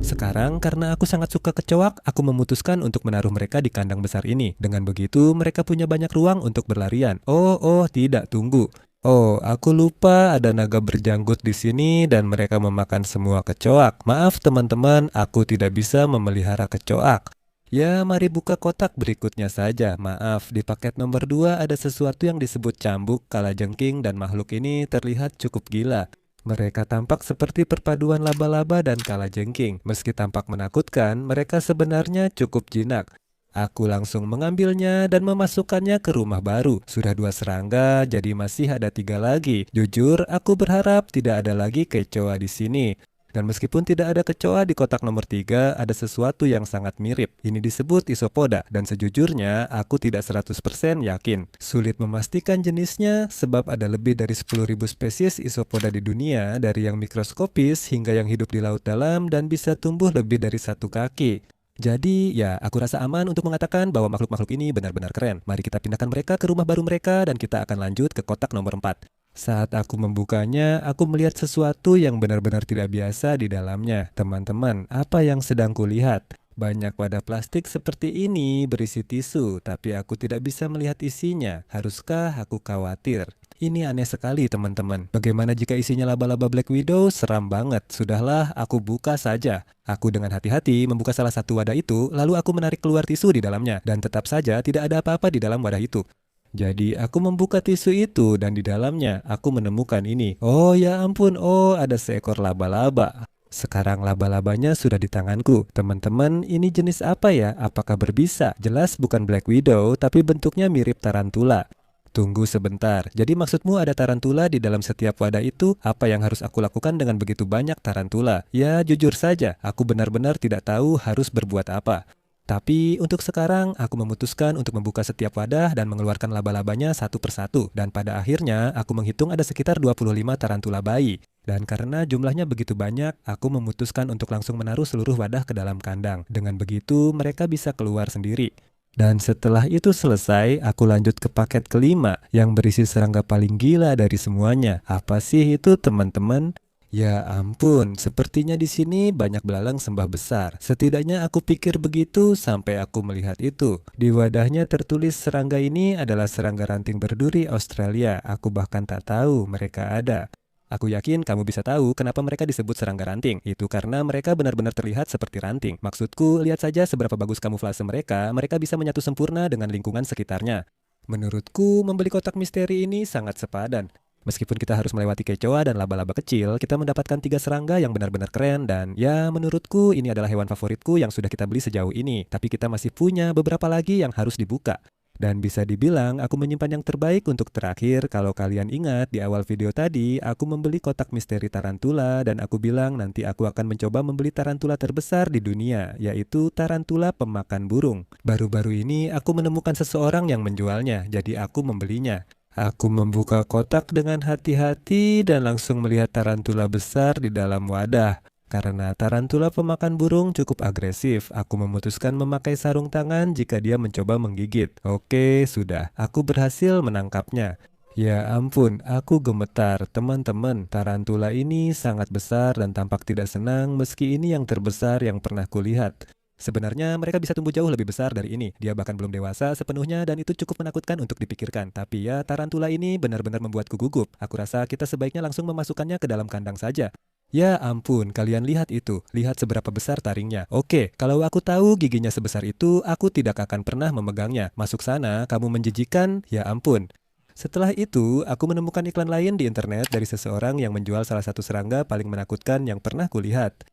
Sekarang karena aku sangat suka kecoak, aku memutuskan untuk menaruh mereka di kandang besar ini. Dengan begitu, mereka punya banyak ruang untuk berlarian. Tidak, tunggu. Oh, aku lupa ada naga berjanggut di sini dan mereka memakan semua kecoak. Maaf teman-teman, aku tidak bisa memelihara kecoak. Ya, mari buka kotak berikutnya saja. Maaf, di paket nomor 2 ada sesuatu yang disebut cambuk, kalajengking, dan makhluk ini terlihat cukup gila. Mereka tampak seperti perpaduan laba-laba dan kalajengking. Meski tampak menakutkan, mereka sebenarnya cukup jinak. Aku langsung mengambilnya dan memasukkannya ke rumah baru. Sudah 2 serangga, jadi masih ada 3 lagi. Jujur, aku berharap tidak ada lagi kecoa di sini. Dan meskipun tidak ada kecoa di kotak nomor 3, ada sesuatu yang sangat mirip. Ini disebut isopoda, dan sejujurnya aku tidak 100% yakin. Sulit memastikan jenisnya, sebab ada lebih dari 10.000 spesies isopoda di dunia, dari yang mikroskopis hingga yang hidup di laut dalam dan bisa tumbuh lebih dari 1 kaki. Jadi, ya, aku rasa aman untuk mengatakan bahwa makhluk-makhluk ini benar-benar keren. Mari kita pindahkan mereka ke rumah baru mereka dan kita akan lanjut ke kotak nomor 4. Saat aku membukanya, aku melihat sesuatu yang benar-benar tidak biasa di dalamnya. Teman-teman, apa yang sedang kulihat? Banyak wadah plastik seperti ini berisi tisu, tapi aku tidak bisa melihat isinya. Haruskah aku khawatir? Ini aneh sekali teman-teman. Bagaimana jika isinya laba-laba Black Widow? Seram banget. Sudahlah, aku buka saja. Aku dengan hati-hati membuka salah satu wadah itu, lalu aku menarik keluar tisu di dalamnya. Dan tetap saja tidak ada apa-apa di dalam wadah itu. Jadi aku membuka tisu itu dan di dalamnya aku menemukan ini. Oh ya ampun, ada seekor laba-laba. Sekarang laba-labanya sudah di tanganku. Teman-teman, ini jenis apa ya? Apakah berbisa? Jelas bukan Black Widow, tapi bentuknya mirip tarantula. Tunggu sebentar, jadi maksudmu ada tarantula di dalam setiap wadah itu? Apa yang harus aku lakukan dengan begitu banyak tarantula? Ya jujur saja, aku benar-benar tidak tahu harus berbuat apa. Tapi untuk sekarang aku memutuskan untuk membuka setiap wadah dan mengeluarkan laba-labanya satu persatu. Dan pada akhirnya aku menghitung ada sekitar 25 tarantula bayi. Dan karena jumlahnya begitu banyak, aku memutuskan untuk langsung menaruh seluruh wadah ke dalam kandang. Dengan begitu mereka bisa keluar sendiri. Dan setelah itu selesai, aku lanjut ke paket kelima yang berisi serangga paling gila dari semuanya. Apa sih itu teman-teman? Ya ampun, sepertinya di sini banyak belalang sembah besar. Setidaknya aku pikir begitu sampai aku melihat itu. Di wadahnya tertulis serangga ini adalah serangga ranting berduri Australia. Aku bahkan tak tahu mereka ada. Aku yakin kamu bisa tahu kenapa mereka disebut serangga ranting. Itu karena mereka benar-benar terlihat seperti ranting. Maksudku, lihat saja seberapa bagus kamuflase mereka. Mereka bisa menyatu sempurna dengan lingkungan sekitarnya. Menurutku, membeli kotak misteri ini sangat sepadan. Meskipun kita harus melewati kecoa dan laba-laba kecil, kita mendapatkan 3 serangga yang benar-benar keren dan ya menurutku ini adalah hewan favoritku yang sudah kita beli sejauh ini. Tapi kita masih punya beberapa lagi yang harus dibuka. Dan bisa dibilang aku menyimpan yang terbaik untuk terakhir. Kalau kalian ingat di awal video tadi, aku membeli kotak misteri tarantula dan aku bilang nanti aku akan mencoba membeli tarantula terbesar di dunia, yaitu tarantula pemakan burung. Baru-baru ini aku menemukan seseorang yang menjualnya, jadi aku membelinya. Aku membuka kotak dengan hati-hati dan langsung melihat tarantula besar di dalam wadah. Karena tarantula pemakan burung cukup agresif, aku memutuskan memakai sarung tangan jika dia mencoba menggigit. Oke, sudah. Aku berhasil menangkapnya. Ya ampun, aku gemetar. Teman-teman, tarantula ini sangat besar dan tampak tidak senang meski ini yang terbesar yang pernah kulihat. Sebenarnya mereka bisa tumbuh jauh lebih besar dari ini. Dia bahkan belum dewasa sepenuhnya dan itu cukup menakutkan untuk dipikirkan. Tapi ya, tarantula ini benar-benar membuatku gugup. Aku rasa kita sebaiknya langsung memasukkannya ke dalam kandang saja. Ya ampun, kalian lihat itu. Lihat seberapa besar taringnya. Oke, kalau aku tahu giginya sebesar itu, aku tidak akan pernah memegangnya. Masuk sana, kamu menjijikan. Ya ampun. Setelah itu, aku menemukan iklan lain di internet dari seseorang yang menjual salah satu serangga paling menakutkan yang pernah kulihat.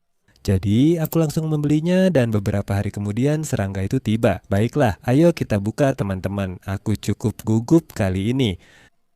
Jadi, aku langsung membelinya dan beberapa hari kemudian serangga itu tiba. Baiklah, ayo kita buka teman-teman. Aku cukup gugup kali ini.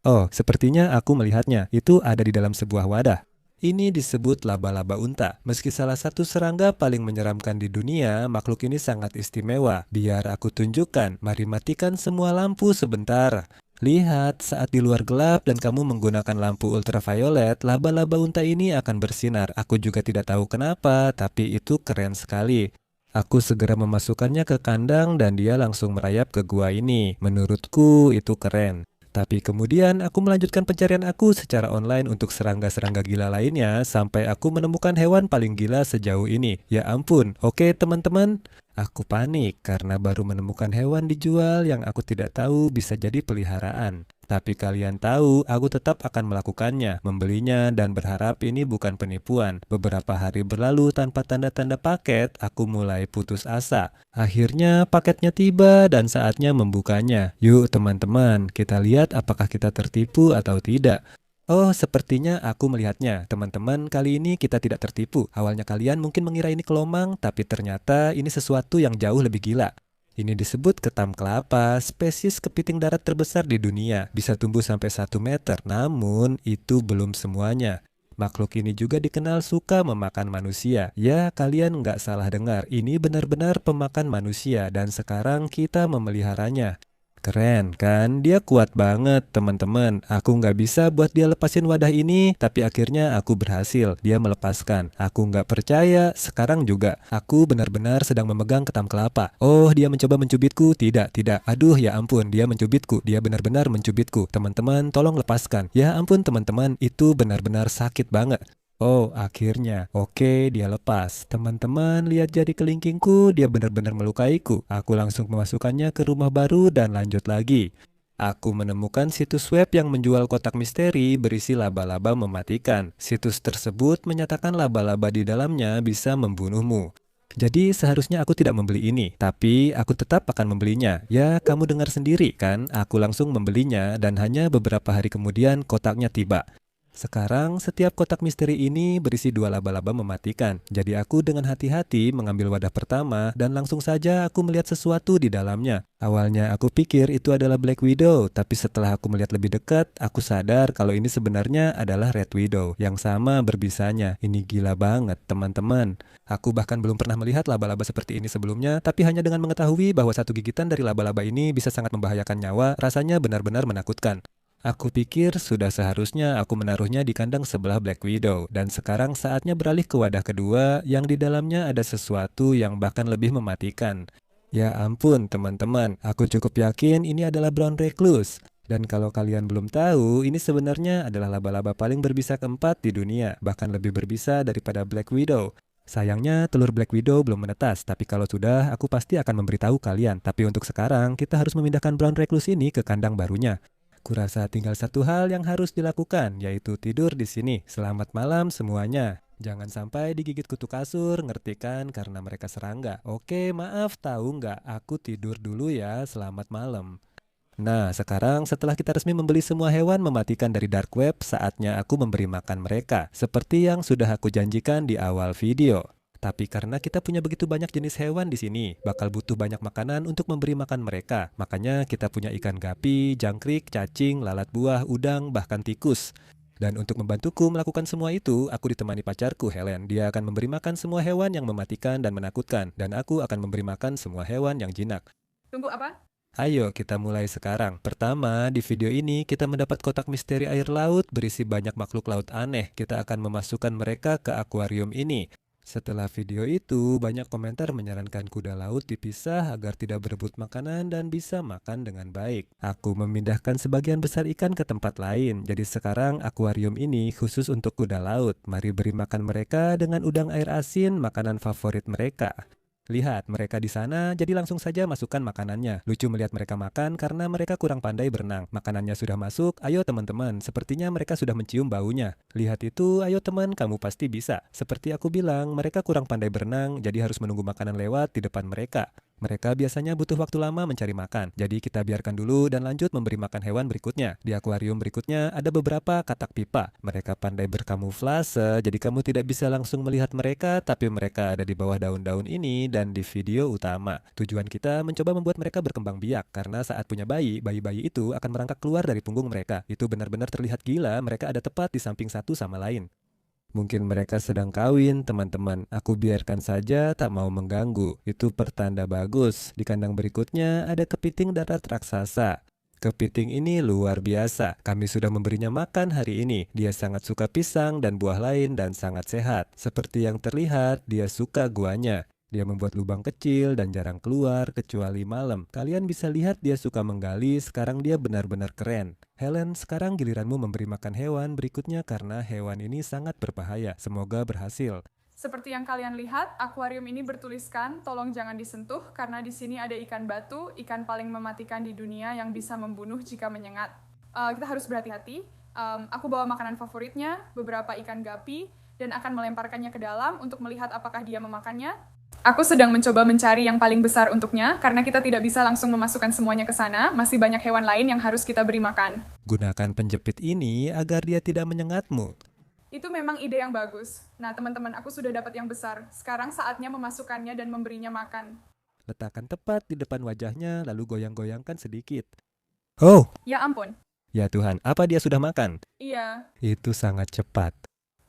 Oh, sepertinya aku melihatnya. Itu ada di dalam sebuah wadah. Ini disebut laba-laba unta. Meski salah satu serangga paling menyeramkan di dunia, makhluk ini sangat istimewa. Biar aku tunjukkan, mari matikan semua lampu sebentar. Lihat, saat di luar gelap dan kamu menggunakan lampu ultraviolet, laba-laba unta ini akan bersinar. Aku juga tidak tahu kenapa, tapi itu keren sekali. Aku segera memasukkannya ke kandang dan dia langsung merayap ke gua ini. Menurutku itu keren. Tapi kemudian aku melanjutkan pencarian aku secara online untuk serangga-serangga gila lainnya sampai aku menemukan hewan paling gila sejauh ini. Ya ampun, oke teman-teman. Aku panik karena baru menemukan hewan dijual yang aku tidak tahu bisa jadi peliharaan. Tapi kalian tahu, aku tetap akan melakukannya, membelinya dan berharap ini bukan penipuan. Beberapa hari berlalu tanpa tanda-tanda paket, aku mulai putus asa. Akhirnya paketnya tiba dan saatnya membukanya. Yuk teman-teman, kita lihat apakah kita tertipu atau tidak. Oh, sepertinya aku melihatnya. Teman-teman, kali ini kita tidak tertipu. Awalnya kalian mungkin mengira ini kelomang, tapi ternyata ini sesuatu yang jauh lebih gila. Ini disebut ketam kelapa, spesies kepiting darat terbesar di dunia. Bisa tumbuh sampai 1 meter, namun itu belum semuanya. Makhluk ini juga dikenal suka memakan manusia. Ya, kalian nggak salah dengar. Ini benar-benar pemakan manusia dan sekarang kita memeliharanya. Keren kan? Dia kuat banget teman-teman. Aku nggak bisa buat dia lepasin wadah ini, tapi akhirnya aku berhasil. Dia melepaskan. Aku nggak percaya, sekarang juga. Aku benar-benar sedang memegang ketam kelapa. Oh, dia mencoba mencubitku. Tidak, tidak. Aduh, ya ampun, dia mencubitku. Dia benar-benar mencubitku. Teman-teman, tolong lepaskan. Ya ampun teman-teman, itu benar-benar sakit banget. Oh, akhirnya. Oke, dia lepas. Teman-teman, lihat jari kelingkingku, dia benar-benar melukaiku. Aku langsung memasukkannya ke rumah baru dan lanjut lagi. Aku menemukan situs web yang menjual kotak misteri berisi laba-laba mematikan. Situs tersebut menyatakan laba-laba di dalamnya bisa membunuhmu. Jadi seharusnya aku tidak membeli ini, tapi aku tetap akan membelinya. Ya, kamu dengar sendiri kan? Aku langsung membelinya dan hanya beberapa hari kemudian kotaknya tiba. Sekarang, setiap kotak misteri ini berisi 2 laba-laba mematikan. Jadi aku dengan hati-hati mengambil wadah pertama dan langsung saja aku melihat sesuatu di dalamnya. Awalnya aku pikir itu adalah Black Widow, tapi setelah aku melihat lebih dekat, aku sadar kalau ini sebenarnya adalah Red Widow yang sama berbisanya. Ini gila banget, teman-teman. Aku bahkan belum pernah melihat laba-laba seperti ini sebelumnya, tapi hanya dengan mengetahui bahwa satu gigitan dari laba-laba ini bisa sangat membahayakan nyawa, rasanya benar-benar menakutkan. Aku pikir sudah seharusnya aku menaruhnya di kandang sebelah Black Widow, dan sekarang saatnya beralih ke wadah kedua yang di dalamnya ada sesuatu yang bahkan lebih mematikan. Ya ampun teman-teman, aku cukup yakin ini adalah brown recluse. Dan kalau kalian belum tahu, ini sebenarnya adalah laba-laba paling berbisa keempat di dunia, bahkan lebih berbisa daripada Black Widow. Sayangnya telur Black Widow belum menetas, tapi kalau sudah, aku pasti akan memberitahu kalian. Tapi untuk sekarang, kita harus memindahkan brown recluse ini ke kandang barunya. Kurasa tinggal satu hal yang harus dilakukan, yaitu tidur di sini. Selamat malam semuanya. Jangan sampai digigit kutu kasur, ngerti kan? Karena mereka serangga. Oke, maaf, tahu nggak? Aku tidur dulu ya, selamat malam. Nah, sekarang setelah kita resmi membeli semua hewan mematikan dari dark web, saatnya aku memberi makan mereka. Seperti yang sudah aku janjikan di awal video. Tapi karena kita punya begitu banyak jenis hewan di sini, bakal butuh banyak makanan untuk memberi makan mereka. Makanya kita punya ikan gapi, jangkrik, cacing, lalat buah, udang, bahkan tikus. Dan untuk membantuku melakukan semua itu, aku ditemani pacarku Helen. Dia akan memberi makan semua hewan yang mematikan dan menakutkan. Dan aku akan memberi makan semua hewan yang jinak. Tunggu apa? Ayo kita mulai sekarang. Pertama, di video ini kita mendapat kotak misteri air laut berisi banyak makhluk laut aneh. Kita akan memasukkan mereka ke akuarium ini. Setelah video itu, banyak komentar menyarankan kuda laut dipisah agar tidak berebut makanan dan bisa makan dengan baik. Aku memindahkan sebagian besar ikan ke tempat lain, jadi sekarang akuarium ini khusus untuk kuda laut. Mari beri makan mereka dengan udang air asin, makanan favorit mereka. Lihat, mereka di sana, jadi langsung saja masukkan makanannya. Lucu melihat mereka makan karena mereka kurang pandai berenang. Makanannya sudah masuk, ayo teman-teman, sepertinya mereka sudah mencium baunya. Lihat itu, ayo teman, kamu pasti bisa. Seperti aku bilang, mereka kurang pandai berenang, jadi harus menunggu makanan lewat di depan mereka. Mereka biasanya butuh waktu lama mencari makan, jadi kita biarkan dulu dan lanjut memberi makan hewan berikutnya. Di akuarium berikutnya ada beberapa katak pipa. Mereka pandai berkamuflase, jadi kamu tidak bisa langsung melihat mereka, tapi mereka ada di bawah daun-daun ini dan di video utama. Tujuan kita mencoba membuat mereka berkembang biak, karena saat punya bayi, bayi-bayi itu akan merangkak keluar dari punggung mereka. Itu benar-benar terlihat gila, mereka ada tepat di samping satu sama lain. Mungkin mereka sedang kawin, teman-teman. Aku biarkan saja, tak mau mengganggu. Itu pertanda bagus. Di kandang berikutnya ada kepiting darat raksasa. Kepiting ini luar biasa. Kami sudah memberinya makan hari ini. Dia sangat suka pisang dan buah lain dan sangat sehat. Seperti yang terlihat, dia suka guanya. Dia membuat lubang kecil dan jarang keluar kecuali malam. Kalian bisa lihat dia suka menggali, sekarang dia benar-benar keren. Helen, sekarang giliranmu memberi makan hewan berikutnya karena hewan ini sangat berbahaya. Semoga berhasil. Seperti yang kalian lihat, akuarium ini bertuliskan, tolong jangan disentuh karena di sini ada ikan batu, ikan paling mematikan di dunia yang bisa membunuh jika menyengat. Kita harus berhati-hati. Aku bawa makanan favoritnya, beberapa ikan gapi, dan akan melemparkannya ke dalam untuk melihat apakah dia memakannya. Aku sedang mencoba mencari yang paling besar untuknya, karena kita tidak bisa langsung memasukkan semuanya ke sana, masih banyak hewan lain yang harus kita beri makan. Gunakan penjepit ini agar dia tidak menyengatmu. Itu memang ide yang bagus. Nah, teman-teman, aku sudah dapat yang besar. Sekarang saatnya memasukkannya dan memberinya makan. Letakkan tepat di depan wajahnya, lalu goyang-goyangkan sedikit. Oh, Ya ampun. ya Tuhan, apa dia sudah makan? Iya, Itu sangat cepat.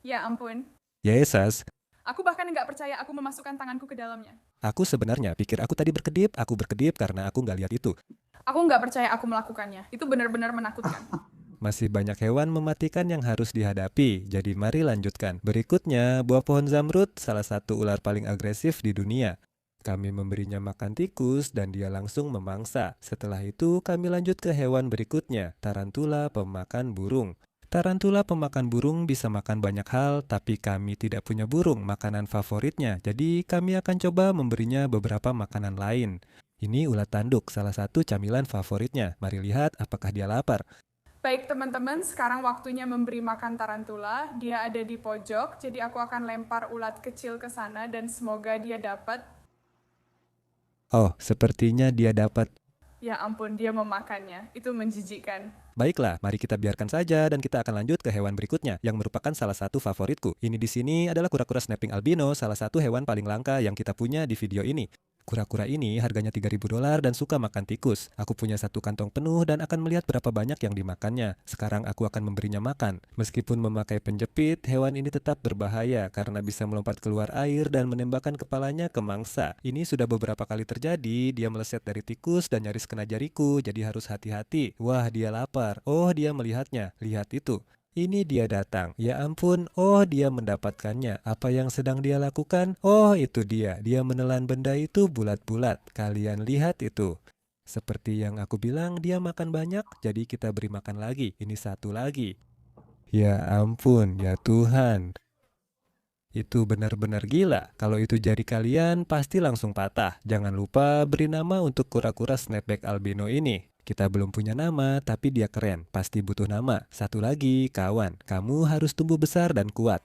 ya ampun. Yesus, Aku bahkan nggak percaya aku memasukkan tanganku ke dalamnya. aku sebenarnya pikir aku tadi berkedip, aku berkedip karena aku nggak lihat itu. Aku nggak percaya aku melakukannya. Itu benar-benar menakutkan. Masih banyak hewan mematikan yang harus dihadapi, jadi mari lanjutkan. Berikutnya, buah pohon zamrud, salah satu ular paling agresif di dunia. Kami memberinya makan tikus dan dia langsung memangsa. Setelah itu, kami lanjut ke hewan berikutnya, tarantula pemakan burung. Tarantula pemakan burung bisa makan banyak hal, tapi kami tidak punya burung makanan favoritnya, jadi kami akan coba memberinya beberapa makanan lain. Ini ulat tanduk, salah satu camilan favoritnya. Mari lihat apakah dia lapar. Baik teman-teman, sekarang waktunya memberi makan tarantula. Dia ada di pojok, jadi aku akan lempar ulat kecil ke sana dan semoga dia dapat. Oh, sepertinya dia dapat. Ya ampun, dia memakannya. Itu menjijikkan. Baiklah, mari kita biarkan saja dan kita akan lanjut ke hewan berikutnya yang merupakan salah satu favoritku. Ini di sini adalah kura-kura snapping albino, salah satu hewan paling langka yang kita punya di video ini. Kura-kura ini harganya $3.000 dan suka makan tikus. Aku punya satu kantong penuh dan akan melihat berapa banyak yang dimakannya. Sekarang aku akan memberinya makan. Meskipun memakai penjepit, hewan ini tetap berbahaya karena bisa melompat keluar air dan menembakkan kepalanya ke mangsa. Ini sudah beberapa kali terjadi, dia meleset dari tikus dan nyaris kena jariku, jadi harus hati-hati. Wah, dia lapar. Oh, dia melihatnya. Lihat itu. Ini dia datang. Ya ampun, oh dia mendapatkannya. Apa yang sedang dia lakukan? Oh itu dia. Dia menelan benda itu bulat-bulat. Kalian lihat itu. Seperti yang aku bilang, dia makan banyak, jadi kita beri makan lagi. Ini satu lagi. Ya ampun, ya Tuhan. Itu benar-benar gila. Kalau itu jari kalian, pasti langsung patah. Jangan lupa beri nama untuk kura-kura snapback albino ini. Kita belum punya nama, tapi dia keren. Pasti butuh nama. Satu lagi, kawan. Kamu harus tumbuh besar dan kuat.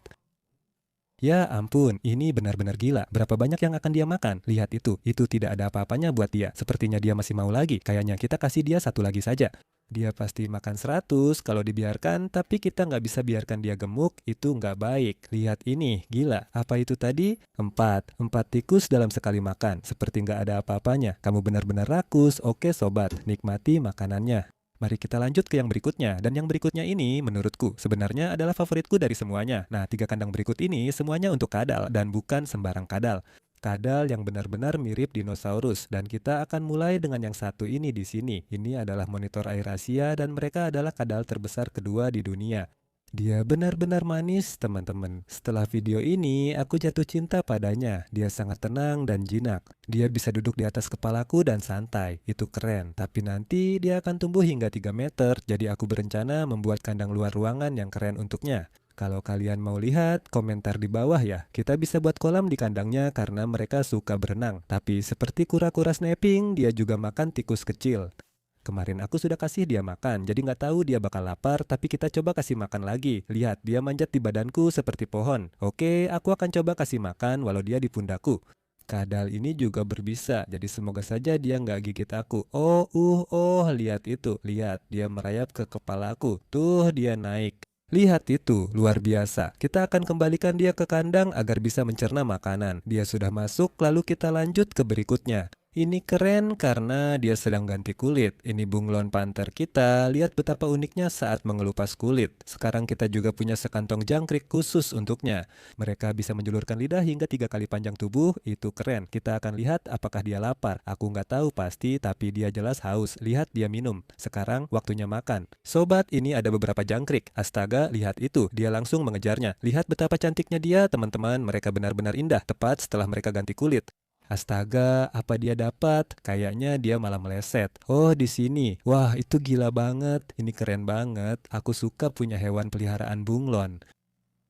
Ya ampun, ini benar-benar gila. Berapa banyak yang akan dia makan? Lihat itu tidak ada apa-apanya buat dia. Sepertinya dia masih mau lagi. Kayaknya kita kasih dia satu lagi saja. Dia pasti makan 100 kalau dibiarkan, tapi kita nggak bisa biarkan dia gemuk, itu nggak baik. Lihat ini, gila. Apa itu tadi? 4 tikus dalam sekali makan, seperti nggak ada apa-apanya. Kamu benar-benar rakus, oke sobat, nikmati makanannya. Mari kita lanjut ke yang berikutnya, dan yang berikutnya ini menurutku sebenarnya adalah favoritku dari semuanya. Nah, 3 kandang berikut ini semuanya untuk kadal, dan bukan sembarang kadal. Kadal yang benar-benar mirip dinosaurus, dan kita akan mulai dengan yang satu ini di sini. Ini adalah monitor air Asia dan mereka adalah kadal terbesar kedua di dunia. Dia benar-benar manis, teman-teman. Setelah video ini, aku jatuh cinta padanya. Dia sangat tenang dan jinak. Dia bisa duduk di atas kepalaku dan santai. Itu keren. Tapi nanti dia akan tumbuh hingga 3 meter, jadi aku berencana membuat kandang luar ruangan yang keren untuknya. Kalau kalian mau lihat, komentar di bawah ya. Kita bisa buat kolam di kandangnya karena mereka suka berenang. Tapi seperti kura-kura snapping, dia juga makan tikus kecil. Kemarin aku sudah kasih dia makan, jadi nggak tahu dia bakal lapar, tapi kita coba kasih makan lagi. Lihat, dia manjat di badanku seperti pohon. Oke, aku akan coba kasih makan walau dia di pundakku. Kadal ini juga berbisa, jadi semoga saja dia nggak gigit aku. Oh, lihat itu. Lihat, dia merayap ke kepalaku. Tuh, dia naik. Lihat itu, luar biasa. Kita akan kembalikan dia ke kandang agar bisa mencerna makanan. Dia sudah masuk, lalu kita lanjut ke berikutnya. Ini keren karena dia sedang ganti kulit. Ini bunglon panther kita, lihat betapa uniknya saat mengelupas kulit. Sekarang kita juga punya sekantong jangkrik khusus untuknya. Mereka bisa menjulurkan lidah hingga 3 kali panjang tubuh, itu keren. Kita akan lihat apakah dia lapar. Aku nggak tahu pasti, tapi dia jelas haus. Lihat dia minum. Sekarang waktunya makan. Sobat, ini ada beberapa jangkrik. Astaga, lihat itu. Dia langsung mengejarnya. Lihat betapa cantiknya dia, teman-teman. Mereka benar-benar indah, tepat setelah mereka ganti kulit. Astaga, apa dia dapat? Kayaknya dia malah meleset. Oh, di sini. Wah, itu gila banget. Ini keren banget. Aku suka punya hewan peliharaan bunglon.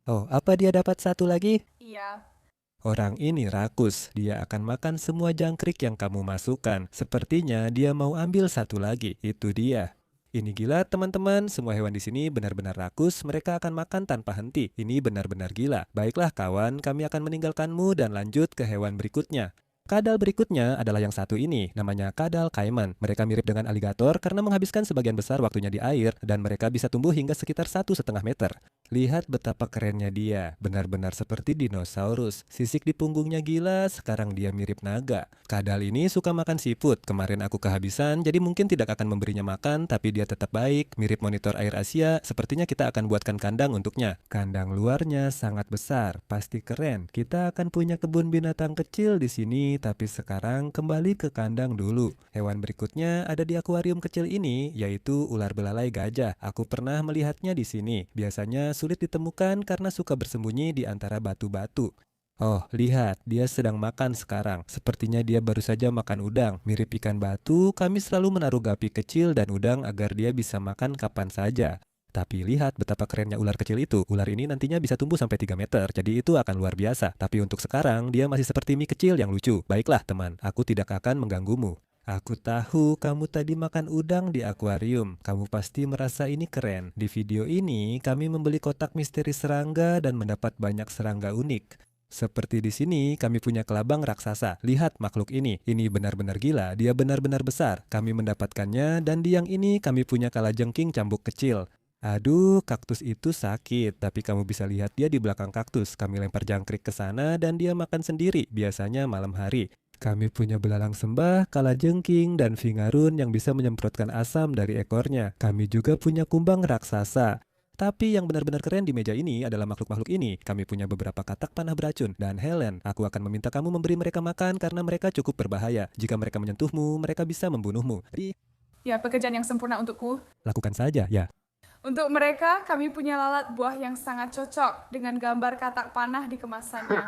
Oh, apa dia dapat satu lagi? Iya. Orang ini rakus. Dia akan makan semua jangkrik yang kamu masukkan. Sepertinya dia mau ambil satu lagi. Itu dia. Ini gila, teman-teman. Semua hewan di sini benar-benar rakus. Mereka akan makan tanpa henti. Ini benar-benar gila. Baiklah, kawan. Kami akan meninggalkanmu dan lanjut ke hewan berikutnya. Kadal berikutnya adalah yang satu ini, namanya kadal kaiman. Mereka mirip dengan aligator karena menghabiskan sebagian besar waktunya di air dan mereka bisa tumbuh hingga sekitar 1,5 meter. Lihat betapa kerennya dia, benar-benar seperti dinosaurus. Sisik di punggungnya gila, sekarang dia mirip naga. Kadal ini suka makan siput, kemarin aku kehabisan jadi mungkin tidak akan memberinya makan, tapi dia tetap baik, mirip monitor air Asia, sepertinya kita akan buatkan kandang untuknya. Kandang luarnya sangat besar, pasti keren. Kita akan punya kebun binatang kecil di sini, tapi sekarang kembali ke kandang dulu. Hewan berikutnya ada di akuarium kecil ini, yaitu ular belalai gajah. Aku pernah melihatnya di sini. Biasanya sulit ditemukan karena suka bersembunyi di antara batu-batu. Oh, lihat, dia sedang makan sekarang. Sepertinya dia baru saja makan udang. Mirip ikan batu, kami selalu menaruh gapi kecil dan udang agar dia bisa makan kapan saja. Tapi lihat betapa kerennya ular kecil itu. Ular ini nantinya bisa tumbuh sampai 3 meter, jadi itu akan luar biasa. Tapi untuk sekarang, dia masih seperti mie kecil yang lucu. Baiklah teman, aku tidak akan mengganggumu. Aku tahu kamu tadi makan udang di akuarium. Kamu pasti merasa ini keren. Di video ini, kami membeli kotak misteri serangga dan mendapat banyak serangga unik. Seperti di sini, kami punya kelabang raksasa. Lihat makhluk ini. Ini benar-benar gila. Dia benar-benar besar. Kami mendapatkannya dan di yang ini kami punya kalajengking cambuk kecil. Aduh, kaktus itu sakit, tapi kamu bisa lihat dia di belakang kaktus. Kami lempar jangkrik ke sana dan dia makan sendiri, biasanya malam hari. Kami punya belalang sembah, kalajengking, dan vingarun yang bisa menyemprotkan asam dari ekornya. Kami juga punya kumbang raksasa. Tapi yang benar-benar keren di meja ini adalah makhluk-makhluk ini. Kami punya beberapa katak panah beracun. Dan Helen, aku akan meminta kamu memberi mereka makan karena mereka cukup berbahaya. Jika mereka menyentuhmu, mereka bisa membunuhmu. Ya, pekerjaan yang sempurna untukku. Lakukan saja, ya. Untuk mereka, kami punya lalat buah yang sangat cocok dengan gambar katak panah di kemasannya.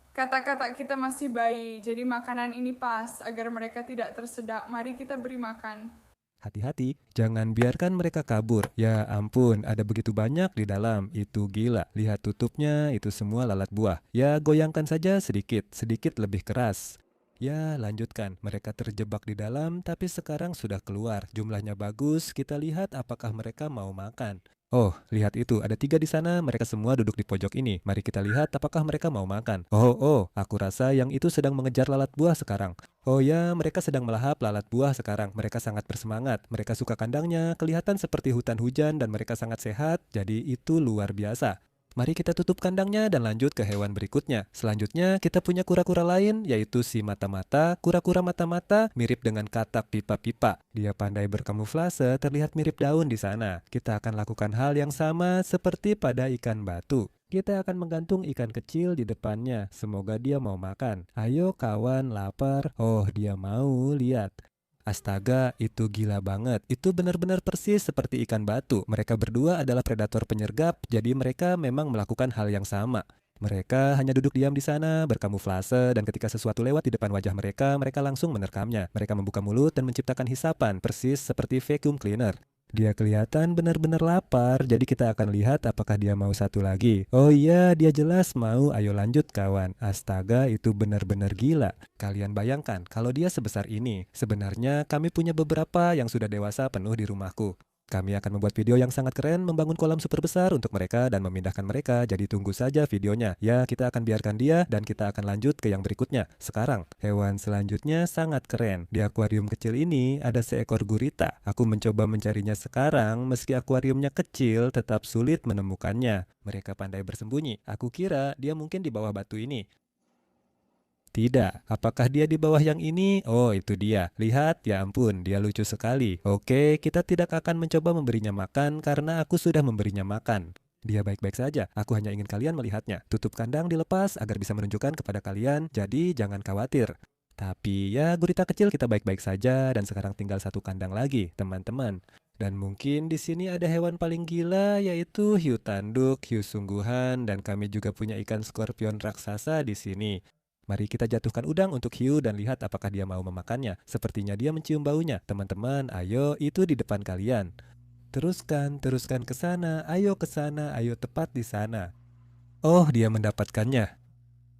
Katak-katak kita masih bayi, jadi makanan ini pas agar mereka tidak tersedak. Mari kita beri makan. Hati-hati, jangan biarkan mereka kabur. Ya ampun, ada begitu banyak di dalam. Itu gila. Lihat tutupnya, itu semua lalat buah. Ya, goyangkan saja sedikit, sedikit lebih keras. Ya, lanjutkan. Mereka terjebak di dalam, tapi sekarang sudah keluar. Jumlahnya bagus, kita lihat apakah mereka mau makan. Oh, lihat itu, ada 3 di sana, mereka semua duduk di pojok ini. Mari kita lihat apakah mereka mau makan. Oh, aku rasa yang itu sedang mengejar lalat buah sekarang. Oh ya, mereka sedang melahap lalat buah sekarang. Mereka sangat bersemangat. Mereka suka kandangnya, kelihatan seperti hutan hujan dan mereka sangat sehat, jadi itu luar biasa. Mari kita tutup kandangnya dan lanjut ke hewan berikutnya. Selanjutnya kita punya kura-kura lain yaitu si mata-mata. Kura-kura mata-mata mirip dengan katak pipa-pipa. Dia pandai berkamuflase, terlihat mirip daun di sana. Kita akan lakukan hal yang sama seperti pada ikan batu. Kita akan menggantung ikan kecil di depannya. Semoga dia mau makan. Ayo kawan, lapar. Oh, dia mau, lihat. Astaga, itu gila banget. Itu benar-benar persis seperti ikan batu. Mereka berdua adalah predator penyergap, jadi mereka memang melakukan hal yang sama. Mereka hanya duduk diam di sana, berkamuflase, dan ketika sesuatu lewat di depan wajah mereka, mereka langsung menerkamnya. Mereka membuka mulut dan menciptakan hisapan, persis seperti vacuum cleaner. Dia kelihatan benar-benar lapar, jadi kita akan lihat apakah dia mau satu lagi. Oh iya, dia jelas mau. Ayo lanjut kawan. Astaga, itu benar-benar gila. Kalian bayangkan, kalau dia sebesar ini, sebenarnya kami punya beberapa yang sudah dewasa penuh di rumahku. Kami akan membuat video yang sangat keren, membangun kolam super besar untuk mereka dan memindahkan mereka, jadi tunggu saja videonya. Ya, kita akan biarkan dia dan kita akan lanjut ke yang berikutnya. Sekarang, hewan selanjutnya sangat keren. Di akuarium kecil ini ada seekor gurita. Aku mencoba mencarinya sekarang, meski akuariumnya kecil, tetap sulit menemukannya. Mereka pandai bersembunyi. Aku kira dia mungkin di bawah batu ini. Tidak. Apakah dia di bawah yang ini? Oh, itu dia. Lihat, ya ampun, dia lucu sekali. Oke, kita tidak akan mencoba memberinya makan karena aku sudah memberinya makan. Dia baik-baik saja. Aku hanya ingin kalian melihatnya. Tutup kandang dilepas agar bisa menunjukkan kepada kalian, jadi jangan khawatir. Tapi ya, gurita kecil kita baik-baik saja dan sekarang tinggal satu kandang lagi, teman-teman. Dan mungkin di sini ada hewan paling gila yaitu hiu tanduk, hiu sungguhan, dan kami juga punya ikan skorpion raksasa di sini. Mari kita jatuhkan udang untuk hiu dan lihat apakah dia mau memakannya. Sepertinya dia mencium baunya. Teman-teman, ayo, itu di depan kalian. Teruskan ke sana, ayo tepat di sana. Oh, dia mendapatkannya.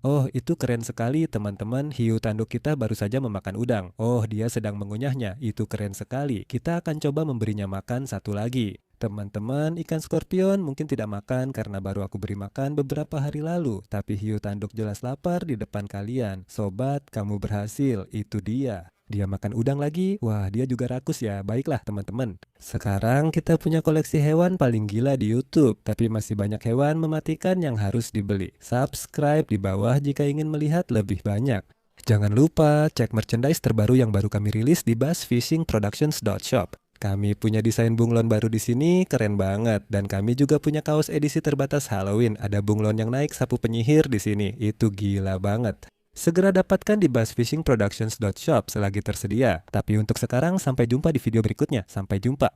Oh, itu keren sekali teman-teman, hiu tanduk kita baru saja memakan udang. Oh, dia sedang mengunyahnya, itu keren sekali. Kita akan coba memberinya makan satu lagi. Teman-teman, ikan skorpion mungkin tidak makan karena baru aku beri makan beberapa hari lalu. Tapi hiu tanduk jelas lapar di depan kalian. Sobat, kamu berhasil, itu dia. Dia makan udang lagi, wah dia juga rakus ya. Baiklah teman-teman. Sekarang kita punya koleksi hewan paling gila di YouTube. Tapi masih banyak hewan mematikan yang harus dibeli. Subscribe di bawah jika ingin melihat lebih banyak. Jangan lupa cek merchandise terbaru yang baru kami rilis di bassfishingproductions.shop. Kami punya desain bunglon baru di sini, keren banget. Dan kami juga punya kaos edisi terbatas Halloween. Ada bunglon yang naik sapu penyihir di sini. Itu gila banget. Segera dapatkan di bassfishingproductions.shop selagi tersedia. Tapi untuk sekarang sampai jumpa di video berikutnya. Sampai jumpa.